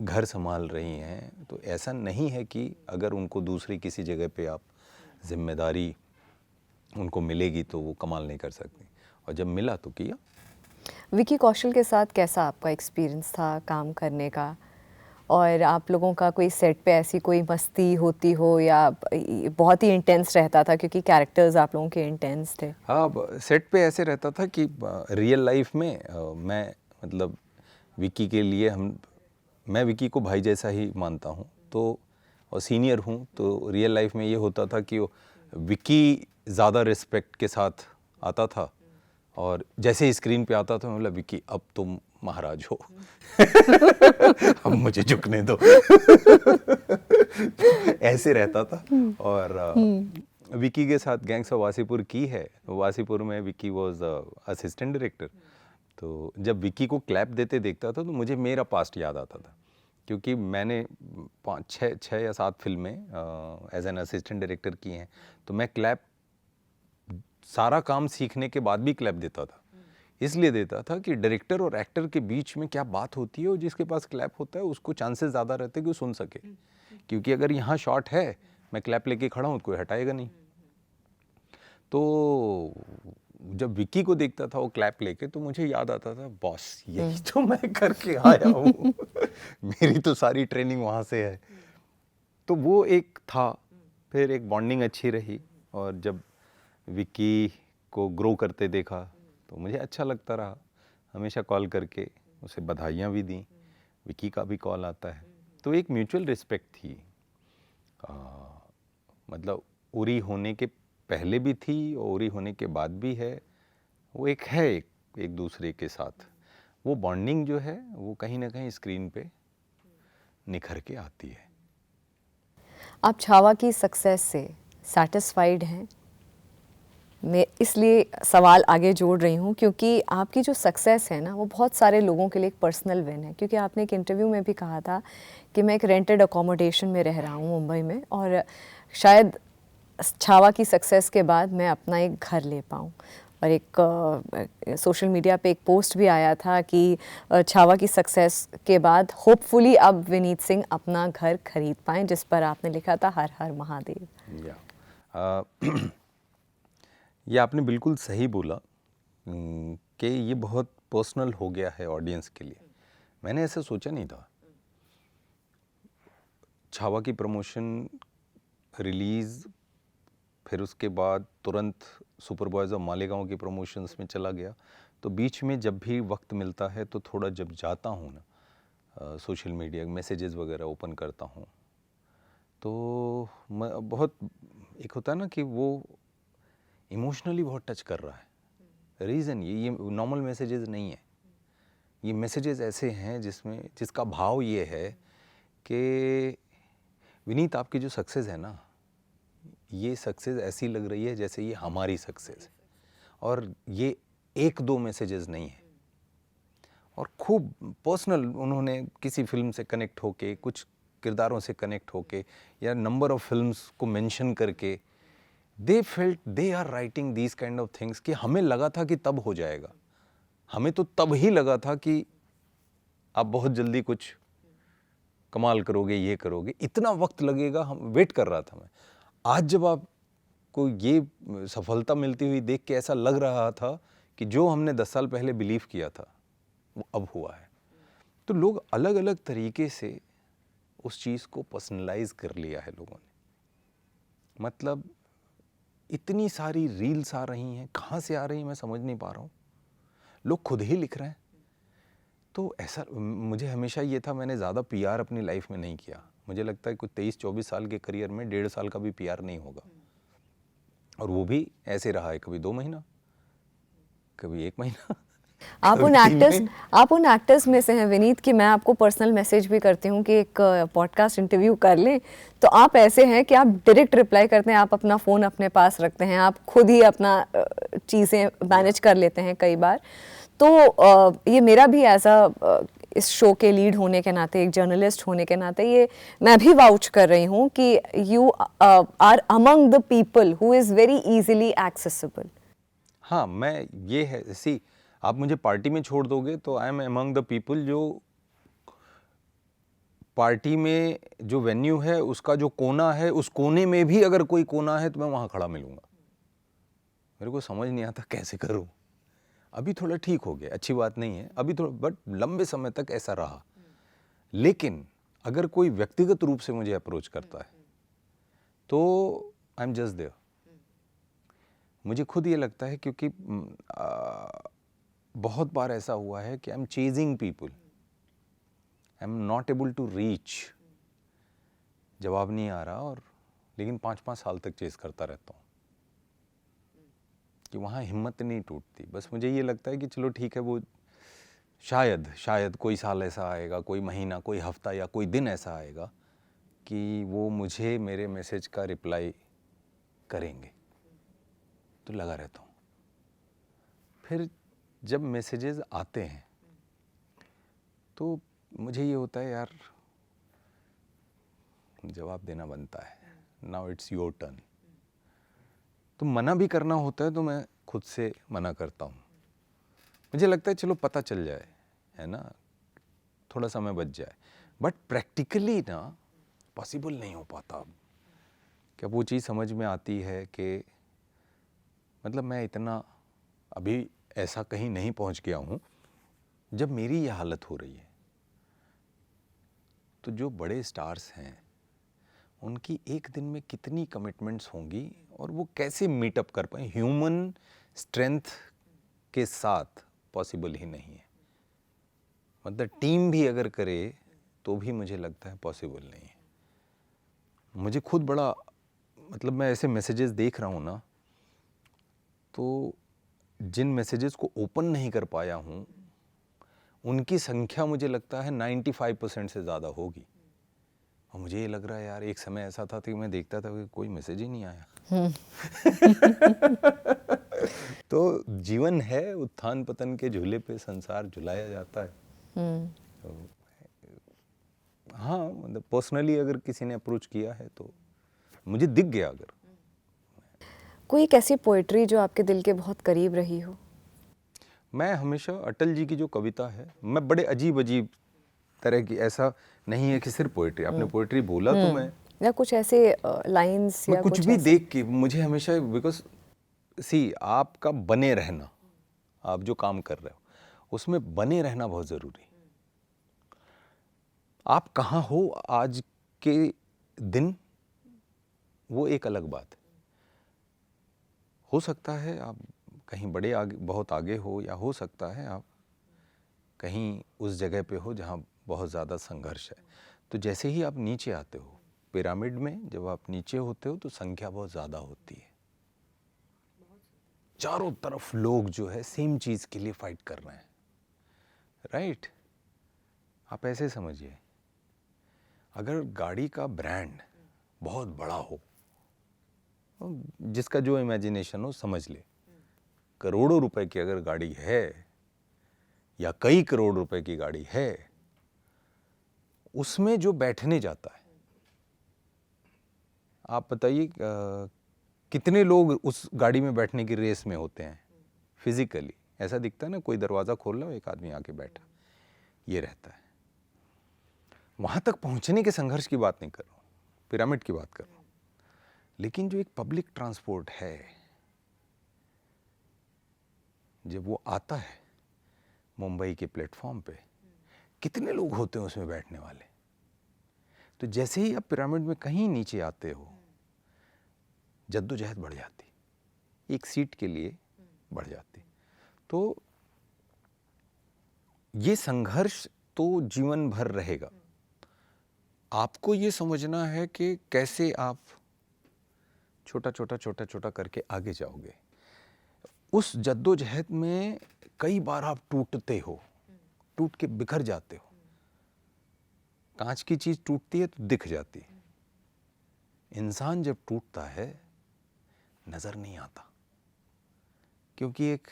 घर संभाल रही हैं तो ऐसा नहीं है कि अगर उनको दूसरी किसी जगह पे आप जिम्मेदारी उनको मिलेगी तो वो कमाल नहीं कर सकती, और जब मिला तो किया। विकी कौशल के साथ कैसा आपका एक्सपीरियंस था काम करने का, और आप लोगों का कोई सेट पे ऐसी कोई मस्ती होती हो या बहुत ही इंटेंस रहता था, क्योंकि कैरेक्टर्स आप लोगों के इंटेंस थे? हाँ, सेट पे ऐसे रहता था कि रियल लाइफ में मैं, मतलब विकी के लिए मैं विकी को भाई जैसा ही मानता हूँ, तो और सीनियर हूँ, तो रियल लाइफ में ये होता था कि विकी ज़्यादा रिस्पेक्ट के साथ आता था, और जैसे ही स्क्रीन पे आता था मतलब विकी अब तुम महाराज हो अब मुझे झुकने दो ऐसे रहता था। और विकी के साथ गैंग्स ऑफ वासीपुर की है, वासीपुर में विकी वाज असिस्टेंट डायरेक्टर, तो जब विकी को क्लैप देते देखता था तो मुझे मेरा पास्ट याद आता था, क्योंकि मैंने 6 या 7 फिल्में एज एन असिस्टेंट डायरेक्टर की हैं, तो मैं क्लैप सारा काम सीखने के बाद भी क्लैप देता था। इसलिए देता था कि डायरेक्टर और एक्टर के बीच में क्या बात होती है, और जिसके पास क्लैप होता है उसको चांसेस ज़्यादा रहते हैं कि वो सुन सके, क्योंकि अगर यहाँ शॉट है मैं क्लैप लेके खड़ा हूँ कोई हटाएगा नहीं। तो जब विक्की को देखता था वो क्लैप लेके, तो मुझे याद आता था, बॉस यही तो मैं करके आया हूँ। मेरी तो सारी ट्रेनिंग वहाँ से है। तो वो एक था। फिर एक बॉन्डिंग अच्छी रही, और जब विक्की को ग्रो करते देखा तो मुझे अच्छा लगता रहा। हमेशा कॉल करके उसे बधाइयाँ भी दी, विक्की का भी कॉल आता है। तो एक म्यूचुअल रिस्पेक्ट थी। मतलब उरी होने के पहले भी थी और उरी होने के बाद भी है। वो एक दूसरे के साथ वो बॉन्डिंग जो है वो कहीं ना कहीं स्क्रीन पे निखर के आती है। आप छावा की सक्सेस से सेटिस्फाइड हैं? मैं इसलिए सवाल आगे जोड़ रही हूँ क्योंकि आपकी जो सक्सेस है ना, वो बहुत सारे लोगों के लिए एक पर्सनल विन है। क्योंकि आपने एक इंटरव्यू में भी कहा था कि मैं एक रेंटेड अकोमोडेशन में रह रहा हूँ मुंबई में, और शायद छावा की सक्सेस के बाद मैं अपना एक घर ले पाऊँ। और एक सोशल मीडिया पे एक पोस्ट भी आया था कि छावा की सक्सेस के बाद होपफुली अब विनीत सिंह अपना घर खरीद पाएँ, जिस पर आपने लिखा था हर हर महादेव। ये आपने बिल्कुल सही बोला कि ये बहुत पर्सनल हो गया है ऑडियंस के लिए। मैंने ऐसा सोचा नहीं था। छावा की प्रमोशन रिलीज़, फिर उसके बाद तुरंत सुपर बॉयज़ ऑफ मालेगांव की प्रमोशंस में चला गया। तो बीच में जब भी वक्त मिलता है तो थोड़ा जब जाता हूँ ना, सोशल मीडिया मैसेजेस वगैरह ओपन करता हूँ, तो बहुत एक होता है ना कि वो इमोशनली बहुत टच कर रहा है। रीज़न ये नॉर्मल मैसेजेस नहीं है। ये मैसेजेस ऐसे हैं जिसका भाव ये है कि विनीत, आपकी जो सक्सेस है ना, ये सक्सेस ऐसी लग रही है जैसे ये हमारी सक्सेस है। और ये एक दो मैसेजेस नहीं है, और खूब पर्सनल उन्होंने किसी फिल्म से कनेक्ट होके, कुछ किरदारों से कनेक्ट होके, या नंबर ऑफ फिल्म्स को मेंशन करके, they felt they are writing these kind of things कि हमें लगा था कि तब हो जाएगा। हमें तो तब ही लगा था कि आप बहुत जल्दी कुछ कमाल करोगे, ये करोगे, इतना वक्त लगेगा, हम वेट कर रहा था मैं। आज जब आपको ये सफलता मिलती हुई देख के ऐसा लग रहा था कि जो हमने 10 साल पहले बिलीव किया था वो अब हुआ है। तो लोग अलग अलग तरीके से उस चीज़ को पर्सनलाइज कर लिया है लोगों ने। मतलब इतनी सारी रील्स आ रही हैं, कहाँ से आ रही हैं मैं समझ नहीं पा रहा हूँ। लोग खुद ही लिख रहे हैं। तो ऐसा मुझे हमेशा ये था, मैंने ज़्यादा पीआर अपनी लाइफ में नहीं किया। मुझे लगता है कुछ 23-24 साल के करियर में 1.5 साल का भी पीआर नहीं होगा, और वो भी ऐसे रहा है, कभी 2 महीना, कभी 1 महीना। आप उन एक्टर्स में से हैं विनीत कि मैं आपको पर्सनल मैसेज भी करती हूँ कि एक पॉडकास्ट इंटरव्यू कर लें, तो आप ऐसे हैं कि आप डायरेक्ट रिप्लाई करते हैं, आप अपना फ़ोन अपने पास रखते हैं, आप खुद ही अपना चीज़ें मैनेज कर लेते हैं कई बार। तो ये मेरा भी ऐसा इस शो के लीड होने के नाते, एक जर्नलिस्ट होने के नाते, ये मैं भी वाउच कर रही हूँ कि you are among the people who is very easily accessible. हाँ, मैं ये है, सी आप मुझे पार्टी में छोड़ दोगे तो I am among the people जो पार्टी में जो वेन्यू है उसका जो कोना है, उस कोने में भी अगर कोई कोना है तो मैं वहाँ खड़ा मिलूँगा। मेरे को समझ नहीं आता कैसे करूँ। अभी थोड़ा ठीक हो गया, अच्छी बात नहीं है अभी थोड़ा, बट लंबे समय तक ऐसा रहा। लेकिन अगर कोई व्यक्तिगत रूप से मुझे अप्रोच करता है तो आई एम जस्ट देयर। मुझे खुद ये लगता है, क्योंकि बहुत बार ऐसा हुआ है कि I am chasing people, I am not able to reach, जवाब नहीं आ रहा, और लेकिन 5-5 साल तक चेज करता रहता हूँ कि वहाँ हिम्मत नहीं टूटती। बस मुझे ये लगता है कि चलो ठीक है, वो शायद कोई साल ऐसा आएगा, कोई महीना, कोई हफ्ता या कोई दिन ऐसा आएगा कि वो मुझे मेरे मैसेज का रिप्लाई करेंगे। तो लगा रहता हूँ। फिर जब मैसेजेस आते हैं तो मुझे ये होता है, यार जवाब देना बनता है, नाउ इट्स योर टर्न। तो मना भी करना होता है तो मैं खुद से मना करता हूँ। मुझे लगता है चलो पता चल जाए, है ना, थोड़ा समय बच जाए। बट प्रैक्टिकली ना पॉसिबल नहीं हो पाता अब। क्या वो चीज़ समझ में आती है कि मतलब मैं इतना अभी ऐसा कहीं नहीं पहुंच गया हूं जब मेरी ये हालत हो रही है। तो जो बड़े स्टार्स हैं उनकी एक दिन में कितनी कमिटमेंट्स होंगी और वो कैसे मीटअप कर पाए, ह्यूमन स्ट्रेंथ के साथ पॉसिबल ही नहीं है। मतलब टीम भी अगर करे तो भी मुझे लगता है पॉसिबल नहीं है। मुझे खुद बड़ा, मतलब मैं ऐसे मैसेजेस देख रहा हूँ ना, तो जिन मैसेजेस को ओपन नहीं कर पाया हूँ उनकी संख्या मुझे लगता है 95% से ज़्यादा होगी। और मुझे ये लग रहा है यार, एक समय ऐसा था कि मैं देखता था कि कोई मैसेज ही नहीं आया। तो जीवन है, उत्थान पतन के झूले पे संसार झुलाया जाता है। तो हाँ, मतलब पर्सनली अगर किसी ने अप्रोच किया है तो मुझे दिख गया। अगर कोई एक ऐसी पोइट्री जो आपके दिल के बहुत करीब रही हो? मैं हमेशा अटल जी की जो कविता है, मैं बड़े अजीब अजीब तरह की, ऐसा नहीं है कि सिर्फ पोइट्री, आपने पोइट्री बोला तो मैं या कुछ ऐसे लाइंस या कुछ कुछ भी ऐसे? देख के मुझे हमेशा, बिकॉज सी, आपका बने रहना, आप जो काम कर रहे हो उसमें बने रहना बहुत ज़रूरी। आप कहाँ हो आज के दिन वो एक अलग बात है। हो सकता है आप कहीं बड़े आगे, बहुत आगे हो, या हो सकता है आप कहीं उस जगह पे हो जहाँ बहुत ज़्यादा संघर्ष है। तो जैसे ही आप नीचे आते हो पिरामिड में, जब आप नीचे होते हो तो संख्या बहुत ज़्यादा होती है। चारों तरफ लोग जो है सेम चीज़ के लिए फाइट कर रहे हैं, राइट? आप ऐसे समझिए, अगर गाड़ी का ब्रांड बहुत बड़ा हो, जिसका जो इमेजिनेशन हो समझ ले, करोड़ों रुपए की अगर गाड़ी है या कई करोड़ रुपए की गाड़ी है, उसमें जो बैठने जाता है, आप बताइए कितने लोग उस गाड़ी में बैठने की रेस में होते हैं। फिजिकली ऐसा दिखता है ना, कोई दरवाज़ा खोल रहा हो, एक आदमी आके बैठा, ये रहता है। वहाँ तक पहुँचने के संघर्ष की बात नहीं कर रहा हूँ, पिरामिड की बात कर रहा हूँ। लेकिन जो एक पब्लिक ट्रांसपोर्ट है, जब वो आता है मुंबई के प्लेटफॉर्म पे, कितने लोग होते हैं उसमें बैठने वाले। तो जैसे ही आप पिरामिड में कहीं नीचे आते हो, जद्दोजहद बढ़ जाती, एक सीट के लिए बढ़ जाती। तो ये संघर्ष तो जीवन भर रहेगा। आपको ये समझना है कि कैसे आप छोटा छोटा छोटा छोटा करके आगे जाओगे। उस जद्दोजहद में कई बार आप टूटते हो, टूट के बिखर जाते हो। कांच की चीज टूटती है तो दिख जाती है, इंसान जब टूटता है नजर नहीं आता, क्योंकि एक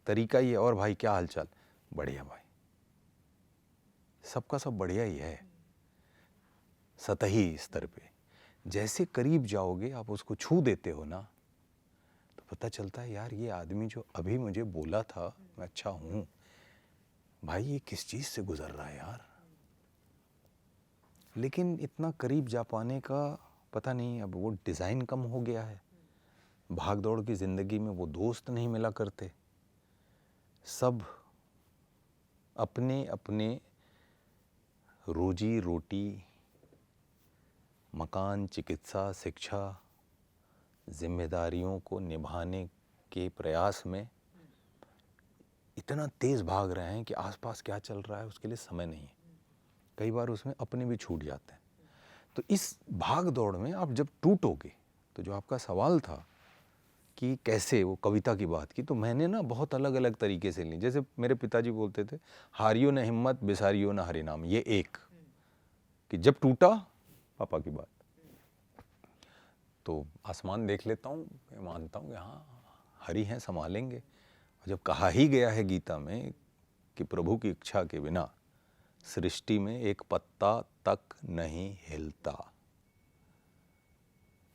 तरीका ही है, और भाई क्या हालचाल, बढ़िया भाई, सबका सब बढ़िया ही है सतही स्तर पे। जैसे करीब जाओगे, आप उसको छू देते हो ना, तो पता चलता है यार, ये आदमी जो अभी मुझे बोला था मैं अच्छा हूं, भाई ये किस चीज से गुजर रहा है यार। लेकिन इतना करीब जा पाने का पता नहीं, अब वो डिज़ाइन कम हो गया है, भाग दौड़ की ज़िंदगी में वो दोस्त नहीं मिला करते, सब अपने अपने रोजी रोटी, मकान, चिकित्सा, शिक्षा, जिम्मेदारियों को निभाने के प्रयास में इतना तेज़ भाग रहे हैं कि आसपास क्या चल रहा है उसके लिए समय नहीं है। कई बार उसमें अपने भी छूट जाते हैं। तो इस भाग दौड़ में आप जब टूटोगे, तो जो आपका सवाल था कि कैसे वो कविता की बात की, तो मैंने ना बहुत अलग अलग तरीके से ली। जैसे मेरे पिताजी बोलते थे, हारियो न हिम्मत, बिसारियो न हरि नाम। ये एक कि जब टूटा, पापा की बात, तो आसमान देख लेता हूँ, मैं मानता हूँ कि हाँ हरि हैं, संभालेंगे। और जब कहा ही गया है गीता में कि प्रभु की इच्छा के बिना सृष्टि में एक पत्ता तक नहीं हिलता,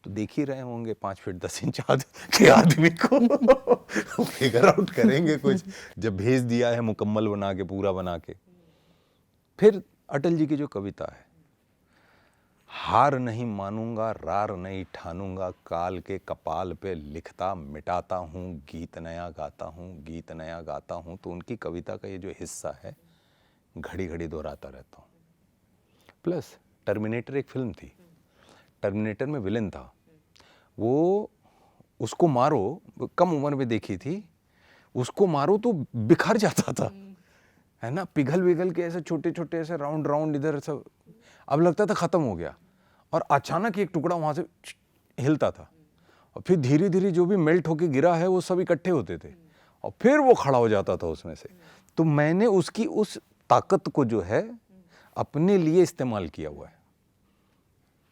तो देख ही रहे होंगे 5 फीट 10 इंच के आदमी को फिगर आउट करेंगे कुछ, जब भेज दिया है मुकम्मल बना के, पूरा बना के। फिर अटल जी की जो कविता है, हार नहीं मानूंगा, रार नहीं ठानूंगा, काल के कपाल पे लिखता मिटाता हूँ, गीत नया गाता हूँ, गीत नया गाता हूँ। तो उनकी कविता का ये जो हिस्सा है घड़ी घड़ी दोहराता रहता हूँ। प्लस टर्मिनेटर एक फिल्म थी, टर्मिनेटर में विलेन था वो, उसको मारो, कम उम्र में देखी थी, उसको मारो तो बिखर जाता था, है ना, पिघल विघल के ऐसे छोटे छोटे ऐसे राउंड राउंड इधर सब, अब लगता था खत्म हो गया, और अचानक एक टुकड़ा वहां से हिलता था, और फिर धीरे धीरे जो भी मेल्ट होके गिरा है वो सब इकट्ठे होते थे, और फिर वो खड़ा हो जाता था उसमें से। तो मैंने उसकी उस ताकत को जो है अपने लिए इस्तेमाल किया हुआ है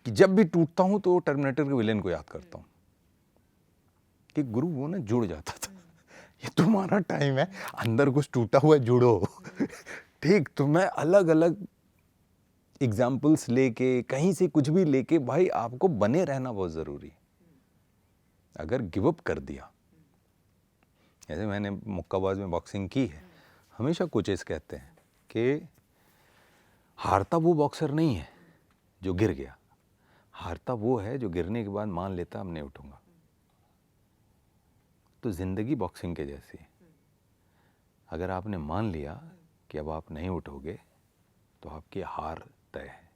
कि जब भी टूटता हूं तो टर्मिनेटर के विलेन को याद करता हूं कि गुरु वो ना जुड़ जाता था, ये तुम्हारा टाइम है, अंदर कुछ टूटा हुआ है, जुड़ो। ठीक, तो मैं अलग अलग एग्जाम्पल्स लेके, कहीं से कुछ भी लेके, भाई आपको बने रहना बहुत जरूरी है। अगर गिव अप कर दिया, जैसे मैंने मुक्काबाज में बॉक्सिंग की है, हमेशा कोचेस कहते हैं कि हारता वो बॉक्सर नहीं है जो गिर गया, हारता वो है जो गिरने के बाद मान लेता अब नहीं उठूंगा। तो जिंदगी बॉक्सिंग के जैसी है, अगर आपने मान लिया कि अब आप नहीं उठोगे तो आपकी हार तय है,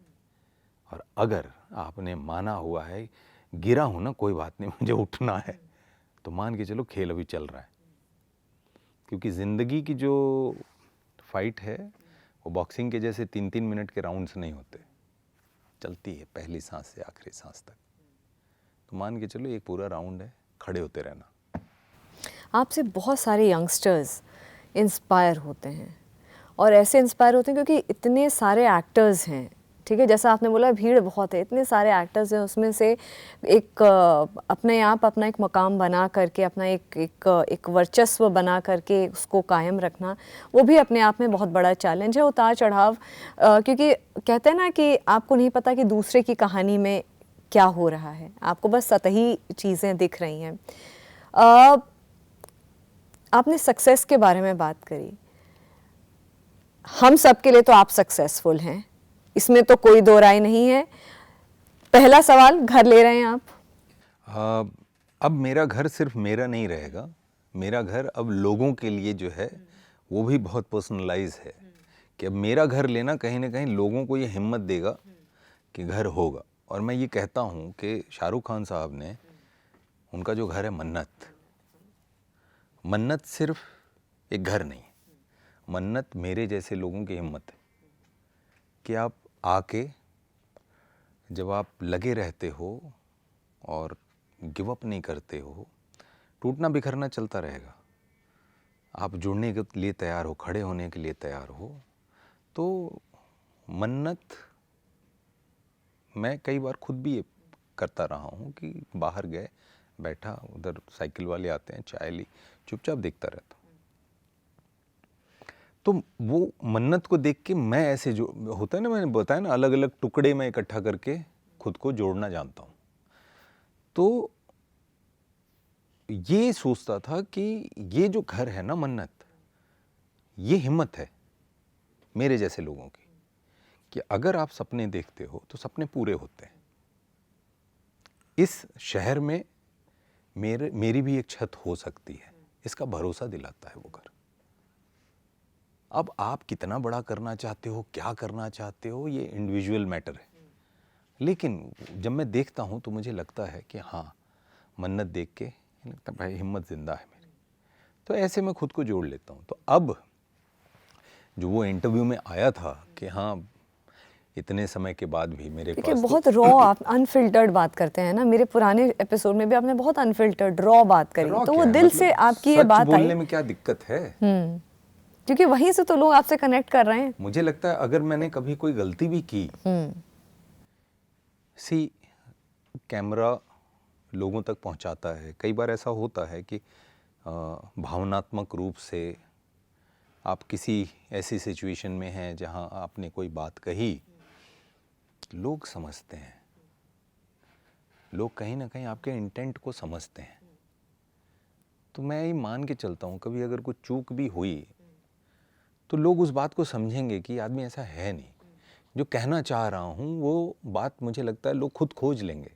और अगर आपने माना हुआ है गिरा हूं ना, कोई बात नहीं, मुझे उठना है, तो मान के चलो खेल अभी चल रहा है। क्योंकि ज़िंदगी की जो फाइट है वो बॉक्सिंग के जैसे 3-3 मिनट के राउंड्स नहीं होते, चलती है पहली सांस से आखिरी सांस तक। तो मान के चलो एक पूरा राउंड है, खड़े होते रहना। आपसे बहुत सारे यंगस्टर्स इंस्पायर होते हैं, और ऐसे इंस्पायर होते हैं क्योंकि इतने सारे एक्टर्स हैं, ठीक है, जैसा आपने बोला भीड़ बहुत है, इतने सारे एक्टर्स हैं, उसमें से एक अपने आप अपना एक मकाम बना करके, अपना एक वर्चस्व बना करके उसको कायम रखना, वो भी अपने आप में बहुत बड़ा चैलेंज है। उतार चढ़ाव, क्योंकि कहते हैं ना कि आपको नहीं पता कि दूसरे की कहानी में क्या हो रहा है, आपको बस सतही चीज़ें दिख रही हैं। आपने सक्सेस के बारे में बात करी, हम सब के लिए तो आप सक्सेसफुल हैं, इसमें तो कोई दो राय नहीं है। पहला सवाल, घर ले रहे हैं आप? अब मेरा घर सिर्फ मेरा नहीं रहेगा, मेरा घर अब लोगों के लिए जो है वो भी बहुत पर्सनलाइज है, कि अब मेरा घर लेना कहीं ना कहीं लोगों को ये हिम्मत देगा कि घर होगा। और मैं ये कहता हूँ कि शाहरुख खान साहब ने, उनका जो घर है मन्नत, मन्नत सिर्फ एक घर नहीं है, मन्नत मेरे जैसे लोगों की हिम्मत है कि आप आके जब आप लगे रहते हो और गिव अप नहीं करते हो, टूटना बिखरना चलता रहेगा, आप जुड़ने के लिए तैयार हो, खड़े होने के लिए तैयार हो। तो मन्नत मैं कई बार खुद भी ये करता रहा हूँ कि बाहर गए, बैठा, उधर साइकिल वाले आते हैं, चाय ली, चुपचाप देखता रहता हूँ। तो वो मन्नत को देख के मैं ऐसे, जो होता है ना, मैंने बताया ना, अलग अलग टुकड़े में इकट्ठा करके खुद को जोड़ना जानता हूँ। तो ये सोचता था कि ये जो घर है ना मन्नत, ये हिम्मत है मेरे जैसे लोगों की, कि अगर आप सपने देखते हो तो सपने पूरे होते हैं। इस शहर में मेरी भी एक छत हो सकती है, इसका भरोसा दिलाता है वो घर। अब आप कितना बड़ा करना चाहते हो, क्या करना चाहते हो, ये इंडिविजुअल मैटर है, लेकिन जब मैं देखता हूँ तो मुझे लगता है कि हाँ, मन्नत देख के लगता है भाई हिम्मत जिंदा है मेरी, तो ऐसे मैं खुद को जोड़ लेता हूँ। तो अब जो वो इंटरव्यू में आया था कि हाँ इतने समय के बाद भी मेरे देखिए, पास बहुत रॉ, आप अनफिल्टर्ड बात करते हैं ना, मेरे पुराने एपिसोड में भी आपने बहुत अनफिल्टर्ड रॉ बात करी, raw तो क्या वो है, दिल मतलब से आपकी ये सच बात आई। बोलने में क्या दिक्कत है? क्योंकि वहीं से तो लोग आपसे कनेक्ट कर रहे हैं। मुझे लगता है अगर मैंने कभी कोई गलती भी की, कैमरा लोगों तक पहुंचाता है, कई बार ऐसा होता है कि भावनात्मक रूप से आप किसी ऐसी सिचुएशन में हैं जहां आपने कोई बात कही, लोग समझते हैं, लोग कहीं ना कहीं आपके इंटेंट को समझते हैं। तो मैं ये मान के चलता हूँ कभी अगर कुछ चूक भी हुई तो लोग उस बात को समझेंगे कि आदमी ऐसा है नहीं, जो कहना चाह रहा हूँ वो बात मुझे लगता है लोग खुद खोज लेंगे।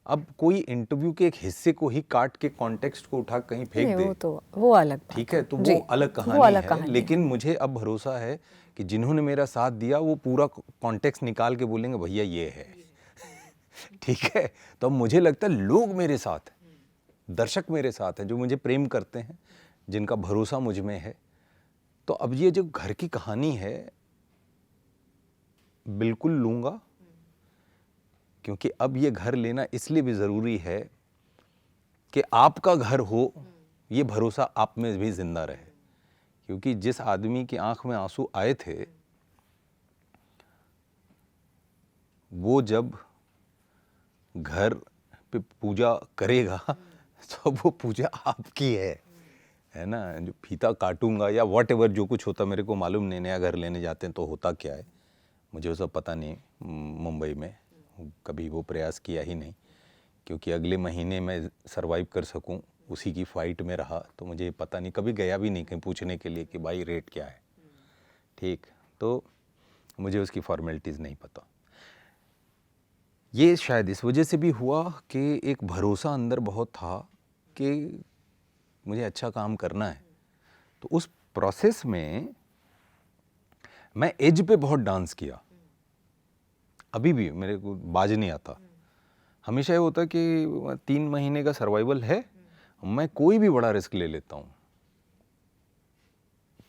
अब कोई इंटरव्यू के एक हिस्से को ही काट के कॉन्टेक्स्ट को उठा कहीं फेंक नहीं, दे, वो तो वो अलग बात ठीक है, तो जी, वो अलग वो कहानी अलग है। कहानी लेकिन मुझे अब भरोसा है कि जिन्होंने मेरा साथ दिया वो पूरा कॉन्टेक्स्ट निकाल के बोलेंगे भैया ये है ठीक है। तो अब मुझे लगता है लोग मेरे साथ हैं, दर्शक मेरे साथ हैं, जो मुझे प्रेम करते हैं, जिनका भरोसा मुझ में है। तो अब ये जो घर की कहानी है बिल्कुल लूँगा, क्योंकि अब ये घर लेना इसलिए भी ज़रूरी है कि आपका घर हो, ये भरोसा आप में भी जिंदा रहे। क्योंकि जिस आदमी की आंख में आंसू आए थे, वो जब घर पे पूजा करेगा तो वो पूजा आपकी है ना। जो फीता काटूंगा या व्हाटएवर जो कुछ होता, मेरे को मालूम नहीं, नया घर लेने जाते हैं तो होता क्या है, मुझे वो सब पता नहीं। मुंबई में कभी वो प्रयास किया ही नहीं, क्योंकि अगले महीने मैं सरवाइव कर सकूं उसी की फ़ाइट में रहा, तो मुझे पता नहीं, कभी गया भी नहीं कहीं पूछने के लिए कि भाई रेट क्या है, ठीक। तो मुझे उसकी फॉर्मेलिटीज़ नहीं पता। ये शायद इस वजह से भी हुआ कि एक भरोसा अंदर बहुत था कि मुझे अच्छा काम करना है। तो उस प्रोसेस में मैं एज पे बहुत डांस किया। अभी भी मेरे को बाज नहीं आता। हमेशा ये होता है कि 3 महीने का सर्वाइवल है, मैं कोई भी बड़ा रिस्क ले लेता हूँ।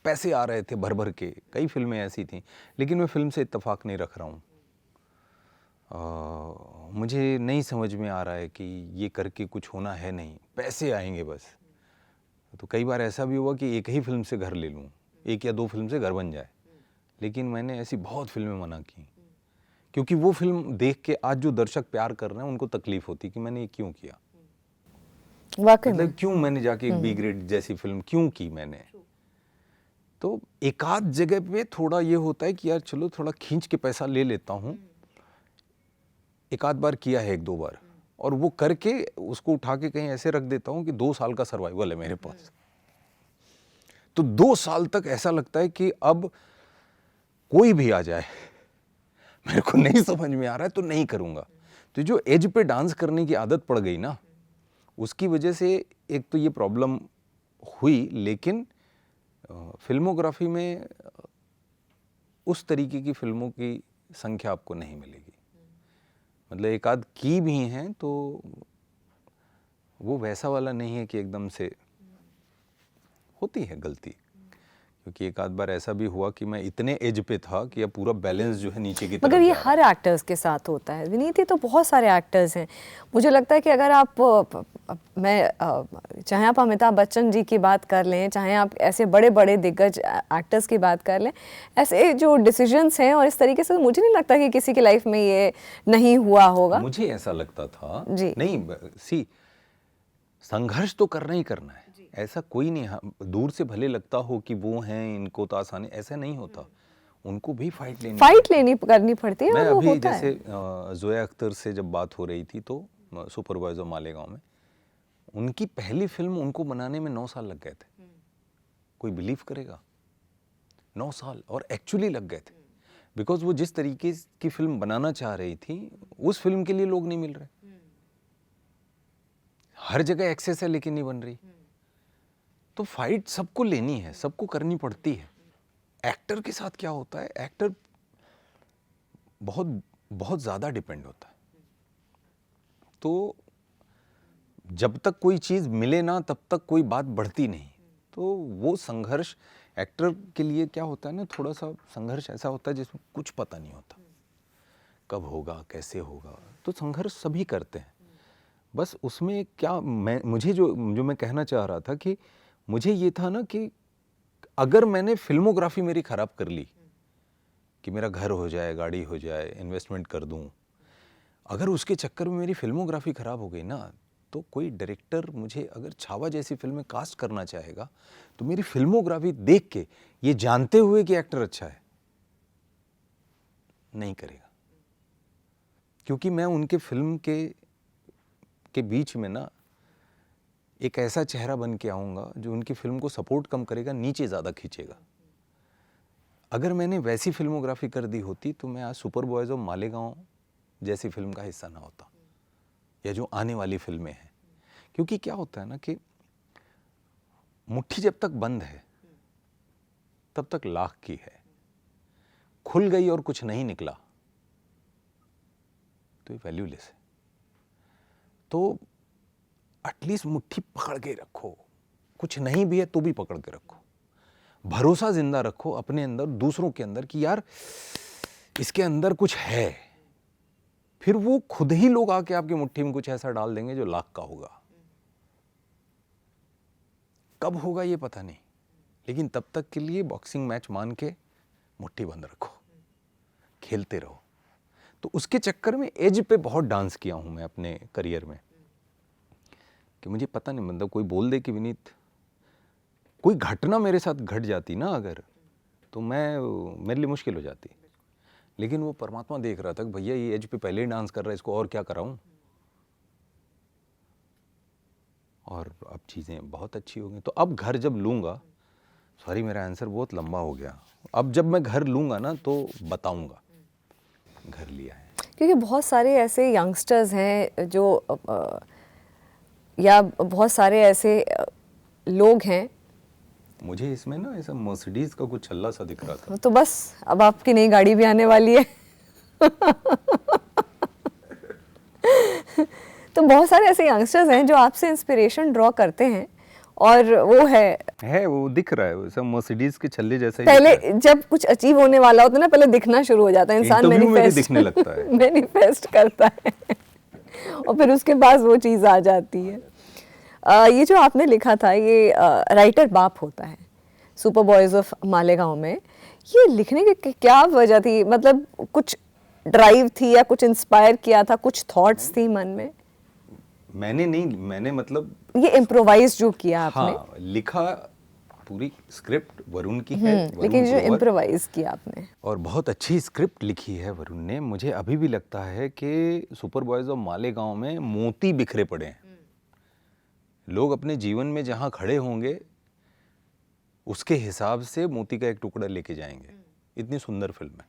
पैसे आ रहे थे भर भर के, कई फिल्में ऐसी थीं, लेकिन मैं फिल्म से इत्तेफाक नहीं रख रहा हूँ। मुझे नहीं समझ में आ रहा है कि ये करके कुछ होना है नहीं, पैसे आएंगे बस। तो कई बार ऐसा भी हुआ कि एक ही फिल्म से घर ले लूँ, 1 या 2 फिल्म से घर बन जाए। लेकिन मैंने ऐसी बहुत फिल्में मना की, क्योंकि वो फिल्म देख के आज जो दर्शक प्यार कर रहे हैं उनको तकलीफ होती कि मैंने ये क्यों किया, वाकई में। मतलब क्यों मैंने जाके एक बी ग्रेड जैसी फिल्म क्यों की मैंने। तो एकाध जगह पे थोड़ा ये होता है कि यार चलो थोड़ा खींच के पैसा ले लेता हूँ। एक आध बार किया है, 1-2 बार, और वो करके उसको उठा के कहीं ऐसे रख देता हूँ कि 2 साल का सर्वाइवल है मेरे पास। तो 2 साल तक ऐसा लगता है कि अब कोई भी आ जाए, मेरे को नहीं समझ में आ रहा है तो नहीं करूँगा। तो जो एज पे डांस करने की आदत पड़ गई ना, उसकी वजह से एक तो ये प्रॉब्लम हुई। लेकिन फिल्मोग्राफी में उस तरीके की फिल्मों की संख्या आपको नहीं मिलेगी। मतलब एक आध की भी हैं तो वो वैसा वाला नहीं है कि एकदम से होती है गलती। क्योंकि एक आध बार ऐसा भी हुआ कि मैं इतने एज पे था कि अब पूरा बैलेंस जो है नीचे की तरफ मगर ये जा रहा हर एक्टर्स के साथ होता है विनीत, ये तो बहुत सारे एक्टर्स हैं। मुझे लगता है कि अगर आप चाहे आप अमिताभ बच्चन जी की बात कर लें, चाहे आप ऐसे बड़े बड़े दिग्गज एक्टर्स की बात कर लें, ऐसे जो डिसीजंस हैं और इस तरीके से, तो मुझे नहीं लगता कि किसी की लाइफ में ये नहीं हुआ होगा। मुझे ऐसा लगता था जी। नहीं, संघर्ष तो करना ही करना है, ऐसा कोई नहीं। दूर से भले लगता हो कि वो हैं, इनको तो आसानी, ऐसा नहीं होता। उनको भी फाइट करनी पड़ती है। मैं और वो अभी होता जैसे है। जोया अख्तर से जब बात हो रही थी तो सुपरवाइजर मालेगांव में, उनकी पहली फिल्म उनको बनाने में 9 साल लग गए थे। कोई बिलीव करेगा? 9 साल, और एक्चुअली लग गए थे। बिकॉज वो जिस तरीके की फिल्म बनाना चाह रही थी, उस फिल्म के लिए लोग नहीं मिल रहे। हर जगह एक्सेस है लेकिन नहीं बन रही। तो फाइट सबको लेनी है, सबको करनी पड़ती है। एक्टर के साथ क्या होता है, एक्टर बहुत बहुत ज़्यादा डिपेंड होता है। तो जब तक कोई चीज़ मिले ना, तब तक कोई बात बढ़ती नहीं। तो वो संघर्ष एक्टर के लिए क्या होता है ना, थोड़ा सा संघर्ष ऐसा होता है जिसमें कुछ पता नहीं होता, कब होगा, कैसे होगा। तो संघर्ष सभी करते हैं। बस उसमें क्या मुझे जो मैं कहना चाह रहा था कि मुझे ये था ना कि अगर मैंने फिल्मोग्राफी मेरी ख़राब कर ली, कि मेरा घर हो जाए, गाड़ी हो जाए, इन्वेस्टमेंट कर दूं, अगर उसके चक्कर में मेरी फिल्मोग्राफी ख़राब हो गई ना, तो कोई डायरेक्टर मुझे अगर छावा जैसी फिल्में कास्ट करना चाहेगा तो मेरी फिल्मोग्राफी देख के, ये जानते हुए कि एक्टर अच्छा है, नहीं करेगा। क्योंकि मैं उनके फिल्म के बीच में ना एक ऐसा चेहरा बन के आऊँगा जो उनकी फिल्म को सपोर्ट कम करेगा, नीचे ज़्यादा खींचेगा। अगर मैंने वैसी फिल्मोग्राफी कर दी होती तो मैं आज सुपर बॉयज़ ऑफ मालेगांव जैसी फिल्म का हिस्सा ना होता, या जो आने वाली फिल्में हैं। क्योंकि क्या होता है ना कि मुट्ठी जब तक बंद है तब तक लाख की है, खुल गई और कुछ नहीं निकला तो ये वैल्यूलेस है। तो एटलीस्ट मुट्ठी पकड़ के रखो, कुछ नहीं भी है तो भी पकड़ के रखो, भरोसा जिंदा रखो अपने अंदर, दूसरों के अंदर, कि यार इसके अंदर कुछ है। फिर वो खुद ही लोग आके आपकी मुट्ठी में कुछ ऐसा डाल देंगे जो लाख का होगा। कब होगा ये पता नहीं, लेकिन तब तक के लिए बॉक्सिंग मैच मान के मुट्ठी बंद रखो, खेलते रहो। तो उसके चक्कर में एज पे बहुत डांस किया हूं मैं अपने करियर में, कि मुझे पता नहीं, मतलब कोई बोल दे कि विनीत, कोई घटना मेरे साथ घट जाती ना अगर, तो मेरे लिए मुश्किल हो जाती। लेकिन वो परमात्मा देख रहा था कि भैया ये एज पे पहले ही डांस कर रहा है, इसको और क्या कराऊं। और अब चीज़ें बहुत अच्छी हो गई। तो अब घर जब लूँगा, सॉरी मेरा आंसर बहुत लंबा हो गया, अब जब मैं घर लूँगा ना तो बताऊँगा घर लिया है। क्योंकि बहुत सारे ऐसे यंगस्टर्स हैं जो या बहुत सारे ऐसे लोग हैं। मुझे इसमें ना ऐसा मर्सिडीज का कुछ छल्ला सा दिख रहा था। तो बस अब आपकी नई गाड़ी भी आने वाली है। तो बहुत सारे ऐसे यंगस्टर्स हैं जो आपसे इंस्पिरेशन ड्रॉ करते हैं, और वो है वो दिख रहा है, वो सब मर्सिडीज के छल्ले जैसा ही पहले जब कुछ अचीव होने वाला होता है ना, पहले दिखना शुरू हो जाता है, इंसान दिखने लगता है, मैनिफेस्ट करता है और फिर उसके बाद वो चीज़ आ जाती है। ये जो आपने लिखा था, ये राइटर बाप होता है सुपर बॉयज ऑफ मालेगांव में, ये लिखने की क्या वजह थी? मतलब कुछ ड्राइव थी या कुछ इंस्पायर किया था, कुछ थॉट्स थी मन में? मैंने मतलब ये इम्प्रोवाइज जो किया आपने? हाँ, लिखा, पूरी स्क्रिप्ट वरुण की है, लेकिन जो इम्प्रोवाइज किया आपने, और बहुत अच्छी स्क्रिप्ट लिखी है वरुण ने। मुझे अभी भी लगता है कि सुपर बॉयज ऑफ मालेगांव में मोती बिखरे पड़े हैं। लोग अपने जीवन में जहां खड़े होंगे उसके हिसाब से मोती का एक टुकड़ा लेके जाएंगे। इतनी सुंदर फिल्म है।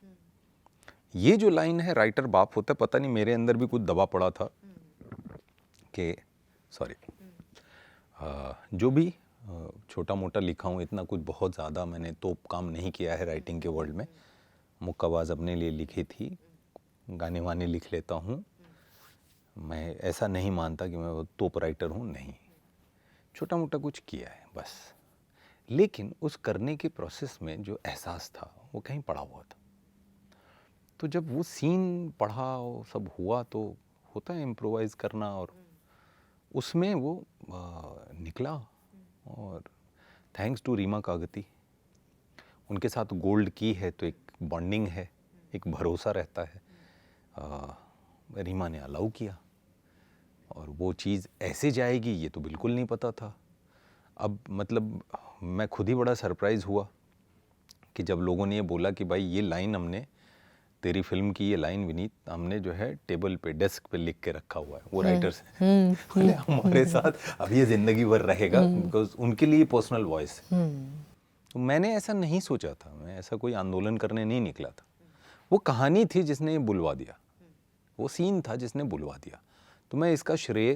ये जो लाइन है, राइटर बाप होता है, पता नहीं मेरे अंदर भी कुछ दबा पड़ा था कि सॉरी, जो भी छोटा मोटा लिखा हूँ, इतना कुछ बहुत ज़्यादा मैंने तोप काम नहीं किया है राइटिंग के वर्ल्ड में। मुक्काबाज अपने लिए लिखी थी, गाने वाने लिख लेता हूँ। मैं ऐसा नहीं मानता कि मैं वो तोप राइटर हूँ, नहीं, छोटा मोटा कुछ किया है बस। लेकिन उस करने के प्रोसेस में जो एहसास था वो कहीं पड़ा हुआ था। तो जब वो सीन पढ़ा और सब हुआ तो होता है इम्प्रोवाइज़ करना, और उसमें वो निकला। और थैंक्स टू रीमा कागती, उनके साथ गोल्ड की है तो एक बॉन्डिंग है, एक भरोसा रहता है। रीमा ने अलाउ किया और वो चीज़ ऐसे जाएगी ये तो बिल्कुल नहीं पता था। अब मतलब मैं खुद ही बड़ा सरप्राइज़ हुआ कि जब लोगों ने ये बोला कि भाई ये लाइन हमने, तेरी फिल्म की ये लाइन विनीत, हमने जो है टेबल पे, डेस्क पे लिख के रखा हुआ है, वो राइटर्स हैं, बोले हमारे साथ अब ये ज़िंदगी भर रहेगा, बिकॉज उनके लिए पर्सनल वॉइस है। तो मैंने ऐसा नहीं सोचा था, मैं ऐसा कोई आंदोलन करने नहीं निकला था। वो कहानी थी जिसने बुलवा दिया, वो सीन था जिसने बुलवा दिया। तो मैं इसका श्रेय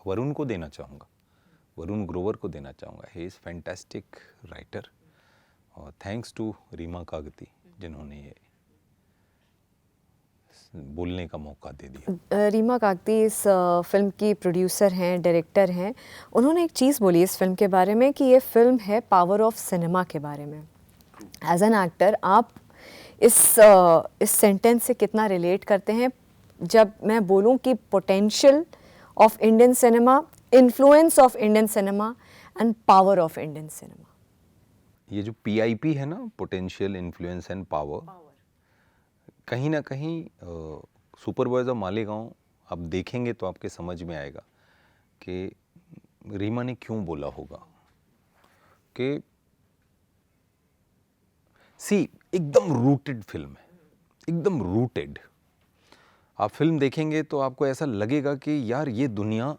वरुण को देना चाहूँगा, वरुण ग्रोवर को देना चाहूँगा। ही इज़ फैंटास्टिक राइटर, और थैंक्स टू रीमा कागती जिन्होंने ये बोलने का मौका दे दिया। रीमा कागती इस फिल्म की प्रोड्यूसर हैं, डायरेक्टर हैं। उन्होंने एक चीज़ बोली इस फिल्म के बारे में कि ये फिल्म है पावर ऑफ सिनेमा के बारे में। एज एन एक्टर आप इस सेंटेंस से कितना रिलेट करते हैं जब मैं बोलूं कि potential of Indian cinema, influence of Indian cinema and power of Indian cinema? ये जो PIP है ना, पोटेंशियल, इन्फ्लुएंस एंड पावर, कहीं ना कहीं सुपर बॉयज ऑफ मालेगांव आप देखेंगे तो आपके समझ में आएगा कि रीमा ने क्यों बोला होगा। कि एकदम रूटेड फिल्म है, एकदम रूटेड। आप फिल्म देखेंगे तो आपको ऐसा लगेगा कि यार ये दुनिया,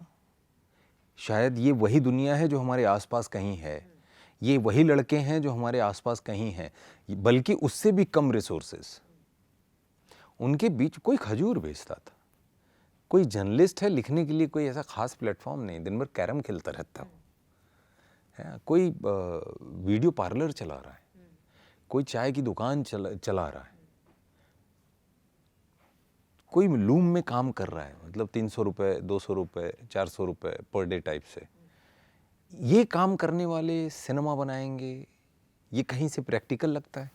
शायद ये वही दुनिया है जो हमारे आसपास कहीं है, ये वही लड़के हैं जो हमारे आसपास कहीं हैं, बल्कि उससे भी कम रिसोर्सेस। उनके बीच कोई खजूर बेचता था, कोई जर्नलिस्ट है, लिखने के लिए कोई ऐसा खास प्लेटफॉर्म नहीं, दिन भर कैरम खेलता रहता है, कोई वीडियो पार्लर चला रहा है, कोई चाय की दुकान चला रहा है, कोई लूम में काम कर रहा है, मतलब 300 रुपये, 200 रुपये, 400 रुपये पर डे टाइप से। ये काम करने वाले सिनेमा बनाएंगे, ये कहीं से प्रैक्टिकल लगता है?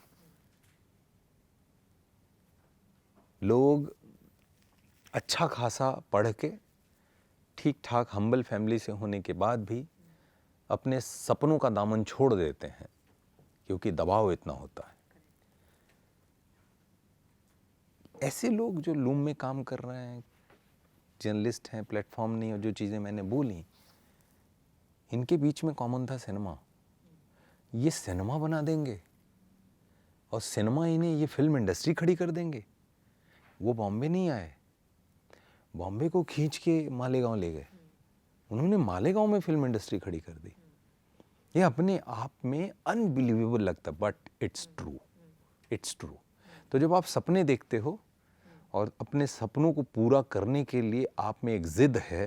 लोग अच्छा खासा पढ़ के, ठीक ठाक हम्बल फैमिली से होने के बाद भी अपने सपनों का दामन छोड़ देते हैं, क्योंकि दबाव इतना होता है। ऐसे लोग जो लूम में काम कर रहे हैं, जर्नलिस्ट हैं, प्लेटफॉर्म नहीं, और जो चीज़ें मैंने बोली, इनके बीच में कॉमन था सिनेमा। ये सिनेमा बना देंगे और सिनेमा इन्हें ये फिल्म इंडस्ट्री खड़ी कर देंगे। वो बॉम्बे नहीं आए, बॉम्बे को खींच के मालेगांव ले गए, उन्होंने मालेगांव में फिल्म इंडस्ट्री खड़ी कर दी। ये अपने आप में अनबिलीवेबल लगता, but it's true, it's true. तो जब आप सपने देखते हो और अपने सपनों को पूरा करने के लिए आप में एक जिद है,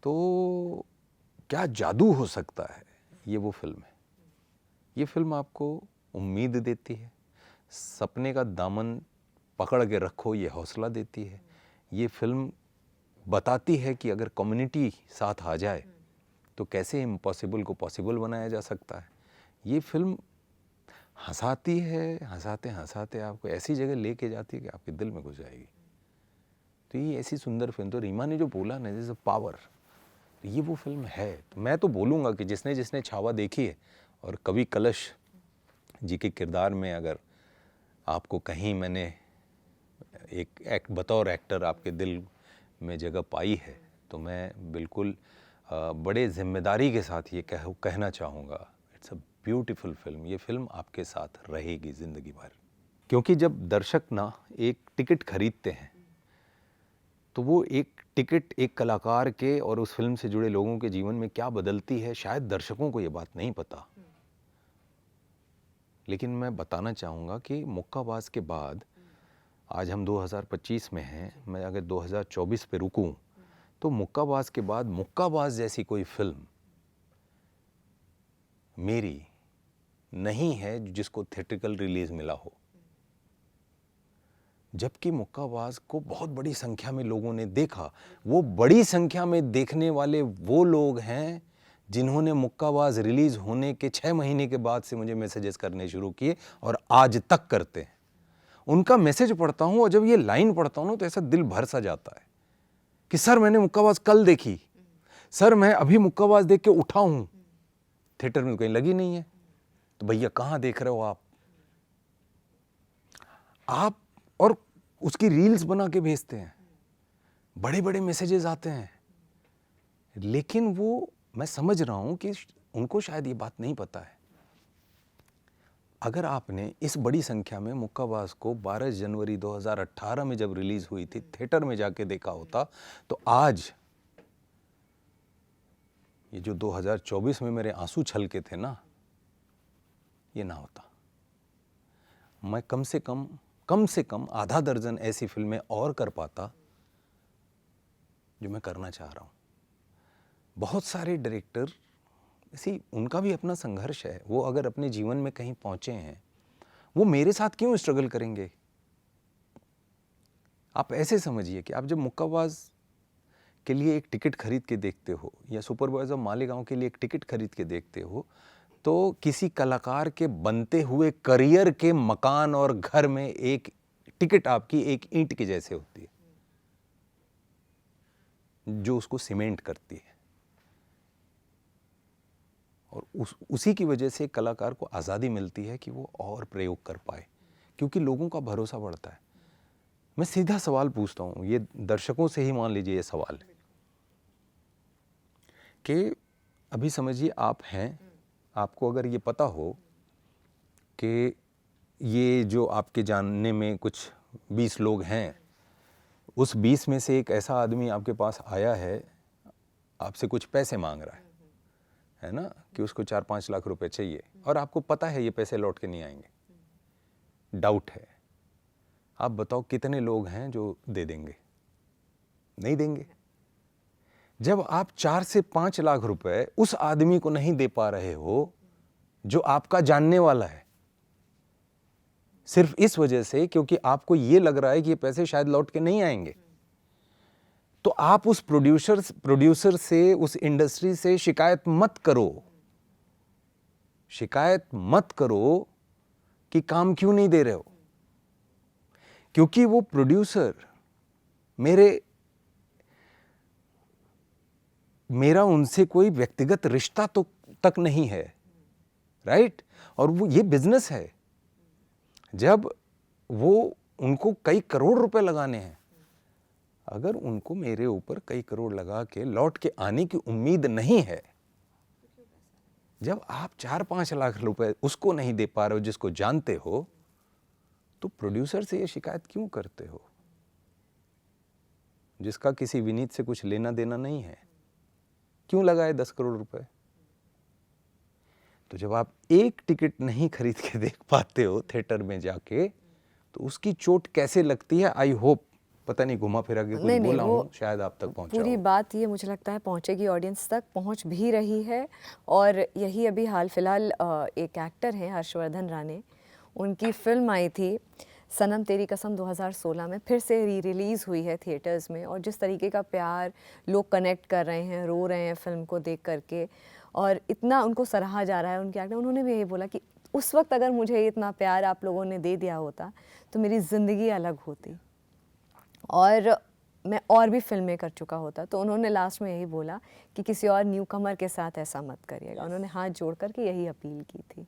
तो क्या जादू हो सकता है, ये वो फिल्म है। ये फिल्म आपको उम्मीद देती है, सपने का दामन पकड़ के रखो, ये हौसला देती है। ये फिल्म बताती है कि अगर कम्युनिटी साथ आ जाए तो कैसे इम्पॉसिबल को पॉसिबल बनाया जा सकता है। ये फिल्म हंसाती है, हंसाते हंसाते आपको ऐसी जगह लेके जाती है कि आपके दिल में घुस जाएगी। तो ये ऐसी सुंदर फिल्म, तो रीमा ने जो बोला ना, जैसे पावर, तो ये वो फिल्म है। तो मैं तो बोलूँगा कि जिसने जिसने छावा देखी है और कवि कलश जी के किरदार में अगर आपको कहीं मैंने एक बतौर एक्टर आपके दिल में जगह पाई है, तो मैं बिल्कुल बड़े जिम्मेदारी के साथ ये कहना चाहूँगा, इट्स अ ब्यूटीफुल फिल्म। ये फिल्म आपके साथ रहेगी ज़िंदगी भर। क्योंकि जब दर्शक ना एक टिकट खरीदते हैं, तो वो एक टिकट एक कलाकार के और उस फिल्म से जुड़े लोगों के जीवन में क्या बदलती है, शायद दर्शकों को ये बात नहीं पता। लेकिन मैं बताना चाहूँगा कि मुक्काबाज के बाद, आज हम 2025 में हैं, मैं अगर 2024 पे रुकूं, तो मुक्काबाज के बाद मुक्काबाज जैसी कोई फिल्म मेरी नहीं है जिसको थिएट्रिकल रिलीज मिला हो। जबकि मुक्काबाज को बहुत बड़ी संख्या में लोगों ने देखा। वो बड़ी संख्या में देखने वाले वो लोग हैं जिन्होंने मुक्काबाज रिलीज होने के 6 महीने के बाद से मुझे मैसेजेस करने शुरू किए और आज तक करते हैं। उनका मैसेज पढ़ता हूं और जब ये लाइन पढ़ता हूं ना, तो ऐसा दिल भर सा जाता है कि सर मैंने मुक्काबाज कल देखी, सर मैं अभी मुक्काबाज देख के उठा हूं, थिएटर में कहीं लगी नहीं है। तो भैया कहां देख रहे हो आप और उसकी रील्स बना के भेजते हैं, बड़े बड़े मैसेजेस आते हैं। लेकिन वो, मैं समझ रहा हूं कि उनको शायद ये बात नहीं पता है। अगर आपने इस बड़ी संख्या में मुक्काबाज को 12 जनवरी 2018 में जब रिलीज हुई थी थिएटर में जाके देखा होता, तो आज ये जो 2024 में मेरे आंसू छलके थे ना, ये ना होता। मैं कम से कम आधा दर्जन ऐसी फिल्में और कर पाता जो मैं करना चाह रहा हूं। बहुत सारे डायरेक्टर इसी, उनका भी अपना संघर्ष है। वो अगर अपने जीवन में कहीं पहुंचे हैं, वो मेरे साथ क्यों स्ट्रगल करेंगे? आप ऐसे समझिए कि आप जब मुक्काबाज के लिए एक टिकट खरीद के देखते हो या सुपरवाइजर मालेगांव के लिए एक टिकट खरीद के देखते हो, तो किसी कलाकार के बनते हुए करियर के मकान और घर में एक टिकट आपकी एक ईंट के जैसे होती है जो उसको सीमेंट करती है। और उसी की वजह से कलाकार को आज़ादी मिलती है कि वो और प्रयोग कर पाए, क्योंकि लोगों का भरोसा बढ़ता है। मैं सीधा सवाल पूछता हूँ, ये दर्शकों से ही मान लीजिए ये सवाल कि अभी समझिए आप हैं, आपको अगर ये पता हो कि ये जो आपके जानने में कुछ 20 लोग हैं, उस 20 में से एक ऐसा आदमी आपके पास आया है, आपसे कुछ पैसे मांग रहा है, है ना, कि उसको 4-5 लाख रुपए चाहिए और आपको पता है ये पैसे लौट के नहीं आएंगे, डाउट है, आप बताओ कितने लोग हैं जो दे देंगे? नहीं देंगे। जब आप 4 से 5 लाख रुपए उस आदमी को नहीं दे पा रहे हो जो आपका जानने वाला है, सिर्फ इस वजह से क्योंकि आपको यह लग रहा है कि ये पैसे शायद लौट के नहीं आएंगे, तो आप उस प्रोड्यूसर से, उस इंडस्ट्री से शिकायत मत करो। शिकायत मत करो कि काम क्यों नहीं दे रहे हो, क्योंकि वो प्रोड्यूसर मेरा उनसे कोई व्यक्तिगत रिश्ता तो तक नहीं है, राइट? और वो ये बिजनेस है। जब वो उनको कई करोड़ रुपए लगाने हैं, अगर उनको मेरे ऊपर कई करोड़ लगा के लौट के आने की उम्मीद नहीं है, जब आप 4-5 लाख रुपए उसको नहीं दे पा रहे हो जिसको जानते हो, तो प्रोड्यूसर से ये शिकायत क्यों करते हो जिसका किसी विनीत से कुछ लेना देना नहीं है? क्यों लगाए 10 करोड़ रुपए? तो जब आप एक टिकट नहीं खरीद के देख पाते हो थिएटर में जाके, तो उसकी चोट कैसे लगती है? आई होप, पता नहीं घुमा फिरा के कुछ बोला हूं, शायद आप तक पहुंचा पूरी हो। बात ये मुझे लगता है पहुंचेगी, ऑडियंस तक पहुंच भी रही है। और यही अभी हाल फिलहाल एक एक्टर हैं हर्षवर्धन राणे, उनकी फिल्म आई थी सनम तेरी कसम 2016 में, फिर से री रिलीज़ हुई है थिएटर्स में। और जिस तरीके का प्यार लोग कनेक्ट कर रहे हैं, रो रहे हैं फिल्म को देख करके, और इतना उनको सराहा जा रहा है उनके एक्टर। उन्होंने भी यही बोला कि उस वक्त अगर मुझे इतना प्यार आप लोगों ने दे दिया होता तो मेरी ज़िंदगी अलग होती और मैं और भी फिल्में कर चुका होता। तो उन्होंने लास्ट में यही बोला कि किसी और न्यू कमर के साथ ऐसा मत करिएगा। उन्होंने हाथ जोड़ करके यही अपील की थी।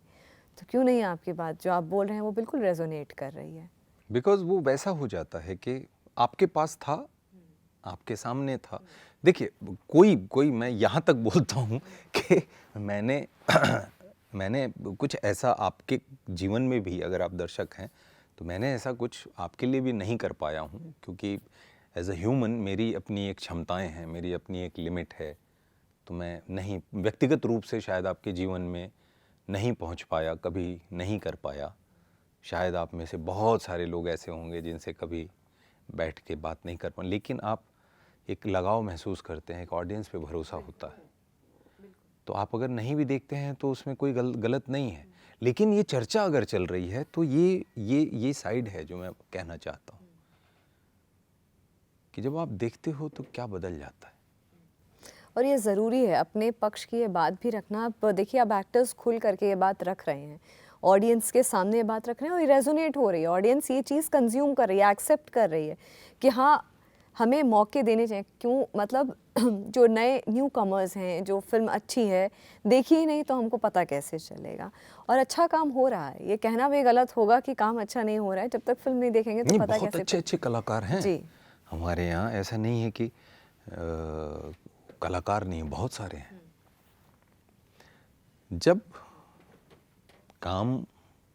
तो क्यों नहीं, आपकी बात जो आप बोल रहे हैं वो बिल्कुल रेजोनेट कर रही है। बिकॉज वो वैसा हो जाता है कि आपके पास था, आपके सामने था। देखिए, कोई मैं यहाँ तक बोलता हूँ कि मैंने कुछ ऐसा आपके जीवन में भी, अगर आप दर्शक हैं तो मैंने ऐसा कुछ आपके लिए भी नहीं कर पाया हूँ, क्योंकि एज अ ह्यूमन मेरी अपनी एक क्षमताएं हैं, मेरी अपनी एक लिमिट है। तो मैं नहीं, व्यक्तिगत रूप से शायद आपके जीवन में नहीं पहुँच पाया, कभी नहीं कर पाया। शायद आप में से बहुत सारे लोग ऐसे होंगे जिनसे कभी बैठ के बात नहीं कर पाए, लेकिन आप एक लगाव महसूस करते हैं, एक ऑडियंस पे भरोसा होता है। तो आप अगर नहीं भी देखते हैं तो उसमें कोई गलत नहीं है। लेकिन ये चर्चा अगर चल रही है तो ये साइड है जो मैं कहना चाहता हूँ कि जब आप देखते हो तो क्या बदल जाता है। और ये ज़रूरी है अपने पक्ष की ये बात भी रखना। आप देखिए, अब एक्टर्स खुल करके ये बात रख रहे हैं, ऑडियंस के सामने ये बात रख रहे हैं और ये रेजोनेट हो रही है। ऑडियंस ये चीज़ कंज्यूम कर रही है, एक्सेप्ट कर रही है कि हाँ, हमें मौके देने चाहिए। क्यों, मतलब जो नए न्यू कमर्स हैं, जो फिल्म अच्छी है, देखी ही नहीं तो हमको पता कैसे चलेगा। और अच्छा काम हो रहा है, ये कहना भी गलत होगा कि काम अच्छा नहीं हो रहा है। जब तक फिल्म नहीं देखेंगे तो पता बहुत कैसे अच्छे कलाकार हैं जी हमारे यहाँ। ऐसा नहीं है कि कलाकार नहीं, बहुत सारे हैं। जब काम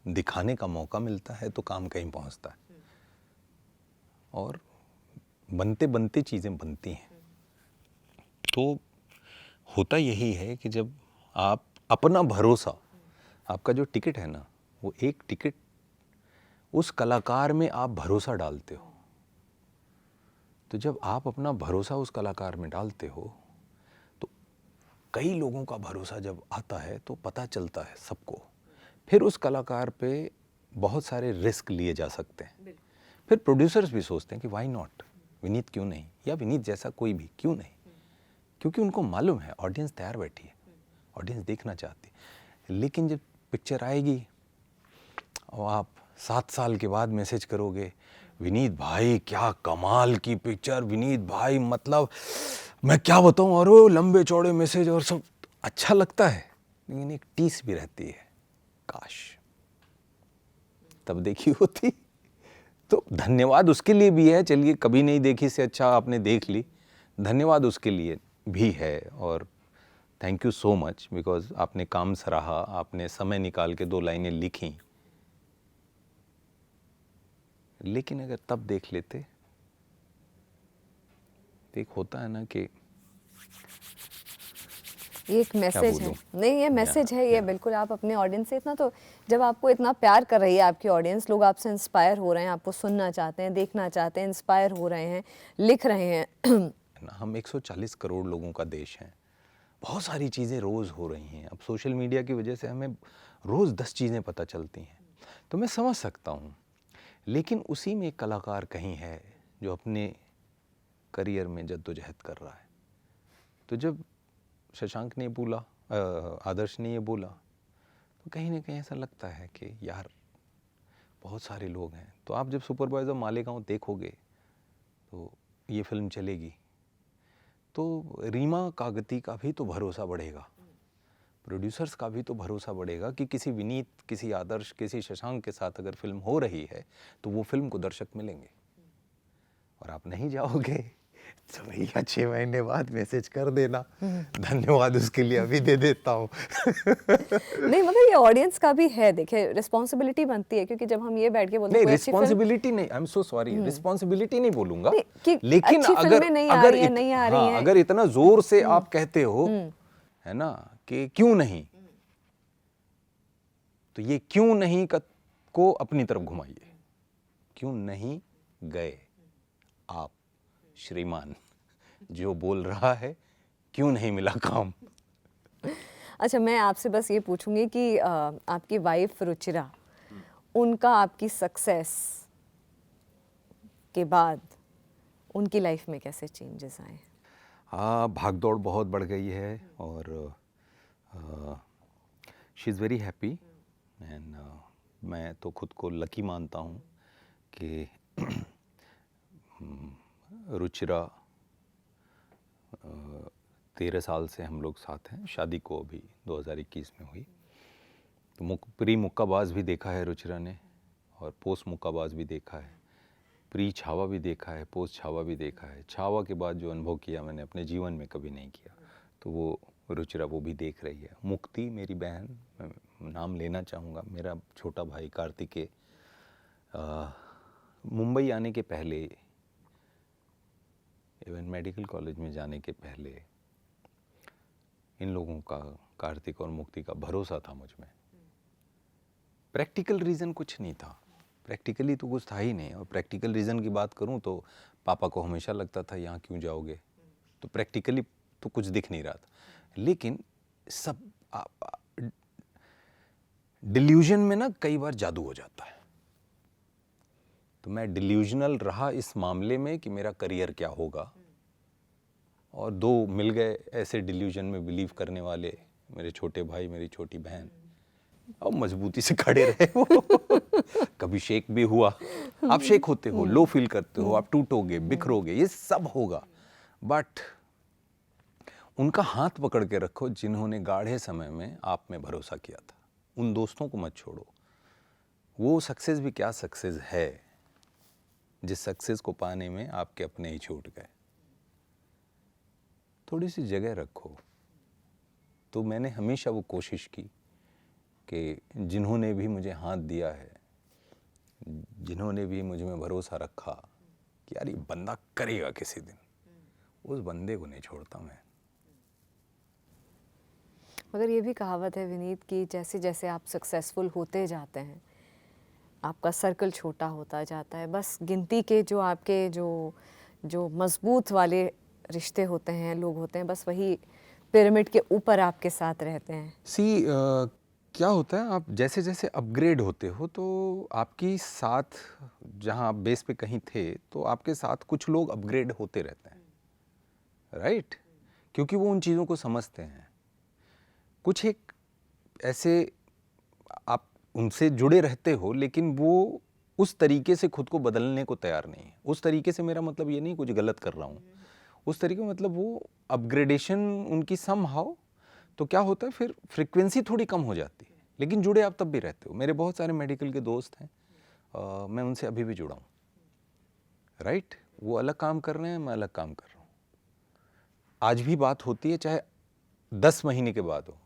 दिखाने का मौका मिलता है तो काम कहीं पहुंचता है और बनते बनते चीज़ें बनती हैं। तो होता यही है कि जब आप अपना भरोसा, आपका जो टिकट है ना, वो एक टिकट उस कलाकार में आप भरोसा डालते हो। तो जब आप अपना भरोसा उस कलाकार में डालते हो तो कई लोगों का भरोसा जब आता है तो पता चलता है सबको, फिर उस कलाकार पे बहुत सारे रिस्क लिए जा सकते हैं। फिर प्रोड्यूसर्स भी सोचते हैं कि व्हाई नॉट, विनीत क्यों नहीं, या विनीत जैसा कोई भी क्यों नहीं, क्योंकि उनको मालूम है ऑडियंस तैयार बैठी है, ऑडियंस देखना चाहती है। लेकिन जब पिक्चर आएगी और आप 7 साल के बाद मैसेज करोगे, विनीत भाई क्या कमाल की पिक्चर, विनीत भाई मतलब मैं क्या बताऊं, और वो लंबे चौड़े मैसेज और सब अच्छा लगता है, लेकिन एक टीस भी रहती है, काश तब देखी होती। तो धन्यवाद उसके लिए भी है, चलिए कभी नहीं देखी से अच्छा आपने देख ली, धन्यवाद उसके लिए भी है। और thank you so much, because आपने काम सराहा, आपने समय निकाल के 2 लाइनें लिखी। लेकिन अगर तब देख लेते तो एक होता है ना कि ये एक मैसेज है, बोलूं? नहीं ये मैसेज है, ये बिल्कुल आप अपने ऑडियंस से इतना, तो जब आपको इतना प्यार कर रही है आपकी ऑडियंस, लोग आपसे इंस्पायर हो रहे हैं, आपको सुनना चाहते हैं, देखना चाहते हैं, इंस्पायर हो रहे हैं, लिख रहे हैं। हम 140 करोड़ लोगों का देश हैं, बहुत सारी चीज़ें रोज़ हो रही हैं। अब सोशल मीडिया की वजह से हमें रोज़ 10 चीज़ें पता चलती हैं, तो मैं समझ सकता हूँ। लेकिन उसी में एक कलाकार कहीं है जो अपने करियर में जद्दोजहद कर रहा है। तो जब शशांक ने बोला, आदर्श ने ये बोला, तो कहीं ना कहीं ऐसा लगता है कि यार बहुत सारे लोग हैं। तो आप जब सुपरवाइजर मालेगांव देखोगे तो ये फिल्म चलेगी, तो रीमा कागती का भी तो भरोसा बढ़ेगा, प्रोड्यूसर्स का भी तो भरोसा बढ़ेगा कि किसी विनीत, किसी आदर्श, किसी शशांक के साथ अगर फिल्म हो रही है तो वो फिल्म को दर्शक मिलेंगे। और आप नहीं जाओगे तो भैया 6 महीने बाद मैसेज कर देना, धन्यवाद उसके लिए अभी दे देता हूँ। नहीं मगर ये ऑडियंस का भी है, देखिए रिस्पॉन्सिबिलिटी बनती है, क्योंकि जब हम ये बैठ के बोलते हैं नहीं, रिस्पॉन्सिबिलिटी नहीं, I am so sorry, responsibility नहीं बोलूंगा, कि लेकिन अच्छी अगर फिल्में नहीं आ रही हैं, नहीं आ रही हैं, अगर इतना जोर से आप कहते हो है ना कि क्यों नहीं, तो ये क्यों नहीं को अपनी तरफ घुमाइए। क्यों नहीं गए आप श्रीमान, जो बोल रहा है क्यों नहीं मिला काम। अच्छा मैं आपसे बस ये पूछूंगी कि आपकी वाइफ रुचिरा, उनका आपकी सक्सेस के बाद उनकी लाइफ में कैसे चेंजेस आए? भाग दौड़ बहुत बढ़ गई है और she is very happy and मैं तो खुद को लकी मानता हूँ कि रुचिरा 13 साल से हम लोग साथ हैं। शादी को अभी 2021 में हुई। तो प्री मुक्काबाज भी देखा है रुचिरा ने और पोस्ट मुक्काबाज भी देखा है, प्री छावा भी देखा है, पोस्ट छावा भी देखा है। छावा के बाद जो अनुभव किया मैंने अपने जीवन में कभी नहीं किया, तो वो रुचिरा वो भी देख रही है। मुक्ति मेरी बहन, मैं नाम लेना चाहूँगा, मेरा छोटा भाई कार्तिकेय, मुंबई आने के पहले, इवन मेडिकल कॉलेज में जाने के पहले, इन लोगों का, कार्तिक और मुक्ति का भरोसा था मुझ में। प्रैक्टिकल रीज़न कुछ नहीं था, प्रैक्टिकली तो कुछ था ही नहीं। और प्रैक्टिकल रीज़न की बात करूं तो पापा को हमेशा लगता था यहाँ क्यों जाओगे, तो प्रैक्टिकली तो कुछ दिख नहीं रहा था। लेकिन सब डिल्यूजन में ना कई बार जादू हो जाता है। तो मैं डिल्यूजनल रहा इस मामले में कि मेरा करियर क्या होगा, और 2 मिल गए ऐसे डिल्यूजन में बिलीव करने वाले, मेरे छोटे भाई, मेरी छोटी बहन, और मजबूती से खड़े रहे वो। कभी शेक भी हुआ, आप शेक होते हो, लो फील करते हो, आप टूटोगे, बिखरोगे, ये सब होगा, बट उनका हाथ पकड़ के रखो जिन्होंने गाढ़े समय में आप में भरोसा किया था। उन दोस्तों को मत छोड़ो। वो सक्सेस भी क्या सक्सेस है जिस सक्सेस को पाने में आपके अपने ही छूट गए। थोड़ी सी जगह रखो। तो मैंने हमेशा वो कोशिश की कि जिन्होंने भी मुझे हाथ दिया है, जिन्होंने भी मुझ में भरोसा रखा कि यार ये बंदा करेगा किसी दिन, उस बंदे को नहीं छोड़ता मैं। मगर ये भी कहावत है विनीत कि जैसे जैसे आप सक्सेसफुल होते जाते हैं, आपका सर्कल छोटा होता जाता है। बस गिनती के जो आपके जो मजबूत वाले रिश्ते होते हैं, लोग होते हैं, बस वही पिरामिड के ऊपर आपके साथ रहते हैं। क्या होता है, आप जैसे जैसे अपग्रेड होते हो तो आपकी साथ, जहाँ आप बेस पे कहीं थे तो आपके साथ कुछ लोग अपग्रेड होते रहते हैं, राइट? क्योंकि वो उन चीज़ों को समझते हैं। कुछ एक ऐसे आप उनसे जुड़े रहते हो लेकिन वो उस तरीके से खुद को बदलने को तैयार नहीं है। उस तरीके से मेरा मतलब ये नहीं कुछ गलत कर रहा हूँ, उस तरीके मतलब वो अपग्रेडेशन उनकी समहाउ, तो क्या होता है फिर फ्रीक्वेंसी थोड़ी कम हो जाती है, लेकिन जुड़े आप तब भी रहते हो। मेरे बहुत सारे मेडिकल के दोस्त हैं, मैं उनसे अभी भी जुड़ा हूँ, राइट? वो अलग काम कर रहे हैं, मैं अलग काम कर रहा हूँ। आज भी बात होती है, चाहे 10 महीने के बाद हो।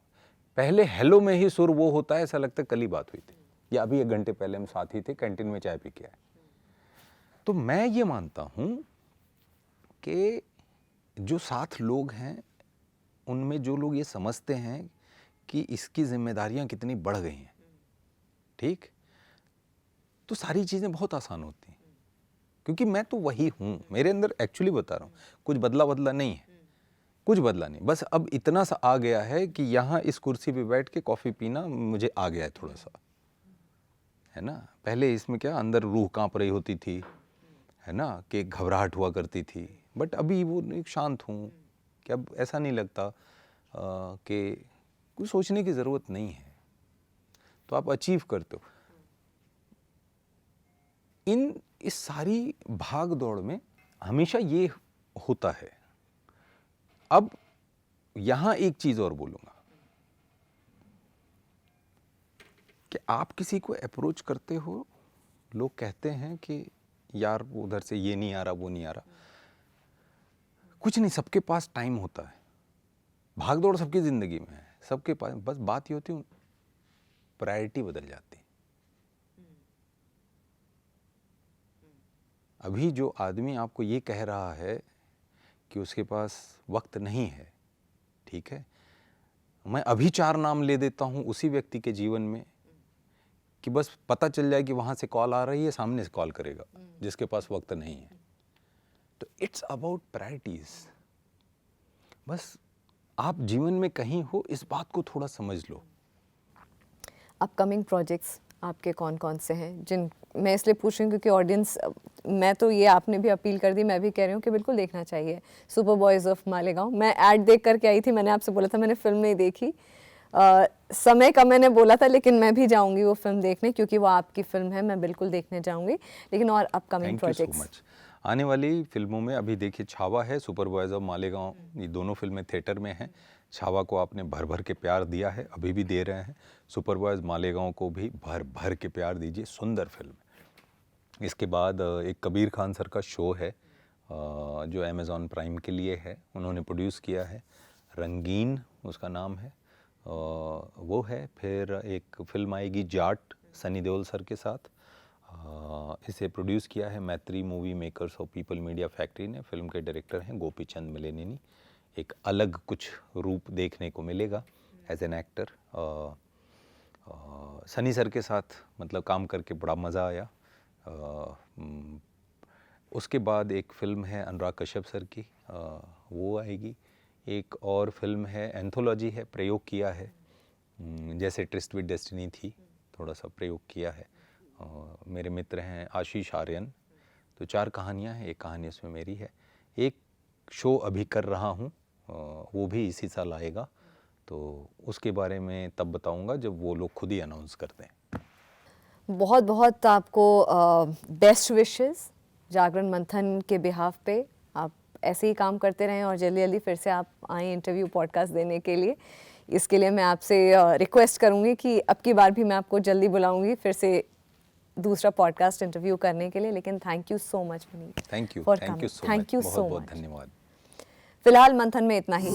पहले हेलो में ही सुर वो होता है, ऐसा लगता है कल ही बात हुई थी, या अभी 1 घंटे पहले हम साथ ही थे, कैंटीन में चाय पी के आए। तो मैं ये मानता हूँ कि जो साथ लोग हैं उनमें जो लोग ये समझते हैं कि इसकी जिम्मेदारियां कितनी बढ़ गई हैं, ठीक, तो सारी चीज़ें बहुत आसान होती हैं, क्योंकि मैं तो वही हूँ, मेरे अंदर एक्चुअली बता रहा हूँ, कुछ बदला नहीं है, कुछ बदला नहीं, बस अब इतना सा आ गया है कि यहाँ इस कुर्सी पे बैठ के कॉफ़ी पीना मुझे आ गया है थोड़ा सा, है ना। पहले इसमें क्या अंदर रूह कांप रही होती थी, है ना, कि घबराहट हुआ करती थी, बट अभी वो एक शांत हूँ कि अब ऐसा नहीं लगता कि कुछ सोचने की ज़रूरत नहीं है, तो आप अचीव करते हो। इस सारी भाग दौड़ में हमेशा ये होता है। अब यहाँ एक चीज़ और बोलूँगा कि आप किसी को अप्रोच करते हो, लोग कहते हैं कि यार उधर से ये नहीं आ रहा, वो नहीं आ रहा, कुछ नहीं, सबके पास टाइम होता है, भाग दौड़ सबकी ज़िंदगी में है, सबके पास, बस बात ये होती है प्रायोरिटी बदल जाती है। अभी जो आदमी आपको ये कह रहा है कि उसके पास वक्त नहीं है, ठीक है, मैं अभी 4 नाम ले देता हूँ उसी व्यक्ति के जीवन में कि बस पता चल जाए कि वहाँ से कॉल आ रही है, सामने से कॉल करेगा जिसके पास वक्त नहीं है। तो इट्स अबाउट प्रायोरिटीज़। बस आप जीवन में कहीं हो, इस बात को थोड़ा समझ लो। अपकमिंग प्रोजेक्ट्स आपके कौन कौन से हैं, जिन मैं इसलिए पूछ रही हूँ क्योंकि ऑडियंस, मैं तो ये आपने भी अपील कर दी, मैं भी कह रही हूँ कि बिल्कुल देखना चाहिए सुपर बॉयज़ ऑफ मालेगांव। मैं ऐड देख करके आई थी, मैंने आपसे बोला था, मैंने फिल्म नहीं देखी, समय का मैंने बोला था, लेकिन मैं भी जाऊंगी वो फिल्म देखने क्योंकि वो आपकी फिल्म है, मैं बिल्कुल देखने जाऊंगी। लेकिन और upcoming projects? Thank you so much. आने वाली फिल्मों में अभी देखिए छावा है, सुपर बॉयज़ ऑफ मालेगांव, ये दोनों फिल्में थिएटर में हैं। छावा को आपने भर भर के प्यार दिया है, अभी भी दे रहे हैं। सुपर बॉयज़ मालेगांव को भी भर भर के प्यार दीजिए, सुंदर फिल्म। इसके बाद एक कबीर खान सर का शो है जो अमेज़ॉन प्राइम के लिए है, उन्होंने प्रोड्यूस किया है, रंगीन उसका नाम है, वो है। फिर एक फिल्म आएगी जाट, सनी देओल सर के साथ, इसे प्रोड्यूस किया है मैत्री मूवी मेकर्स और पीपल मीडिया फैक्ट्री ने। फिल्म के डायरेक्टर हैं गोपी चंद मिलेनिनी। एक अलग कुछ रूप देखने को मिलेगा as an actor. Sunny sir के साथ मतलब काम करके बड़ा मज़ा आया। उसके बाद एक फ़िल्म है अनुराग कश्यप सर की, वो आएगी। एक और फिल्म है, एंथोलॉजी है, प्रयोग किया है, जैसे ट्विस्ट विद डेस्टिनी थी, थोड़ा सा प्रयोग किया है। मेरे मित्र हैं आशीष आर्यन, तो 4 कहानियाँ हैं, एक कहानी उसमें मेरी है। एक शो अभी कर रहा हूँ, वो भी इसी साल आएगा, तो उसके बारे में तब बताऊँगा जब वो लोग खुद ही अनाउंस करते हैं। बहुत बहुत आपको बेस्ट विशेस जागरण मंथन के बिहाफ पे। आप ऐसे ही काम करते रहें और जल्दी जल्दी फिर से आप आएँ इंटरव्यू पॉडकास्ट देने के लिए। इसके लिए मैं आपसे रिक्वेस्ट करूँगी कि अब की बार भी मैं आपको जल्दी बुलाऊँगी फिर से दूसरा पॉडकास्ट इंटरव्यू करने के लिए। लेकिन thank you so much Vineet. Thank you so much, बहुत धन्यवाद। फिलहाल मंथन में इतना ही।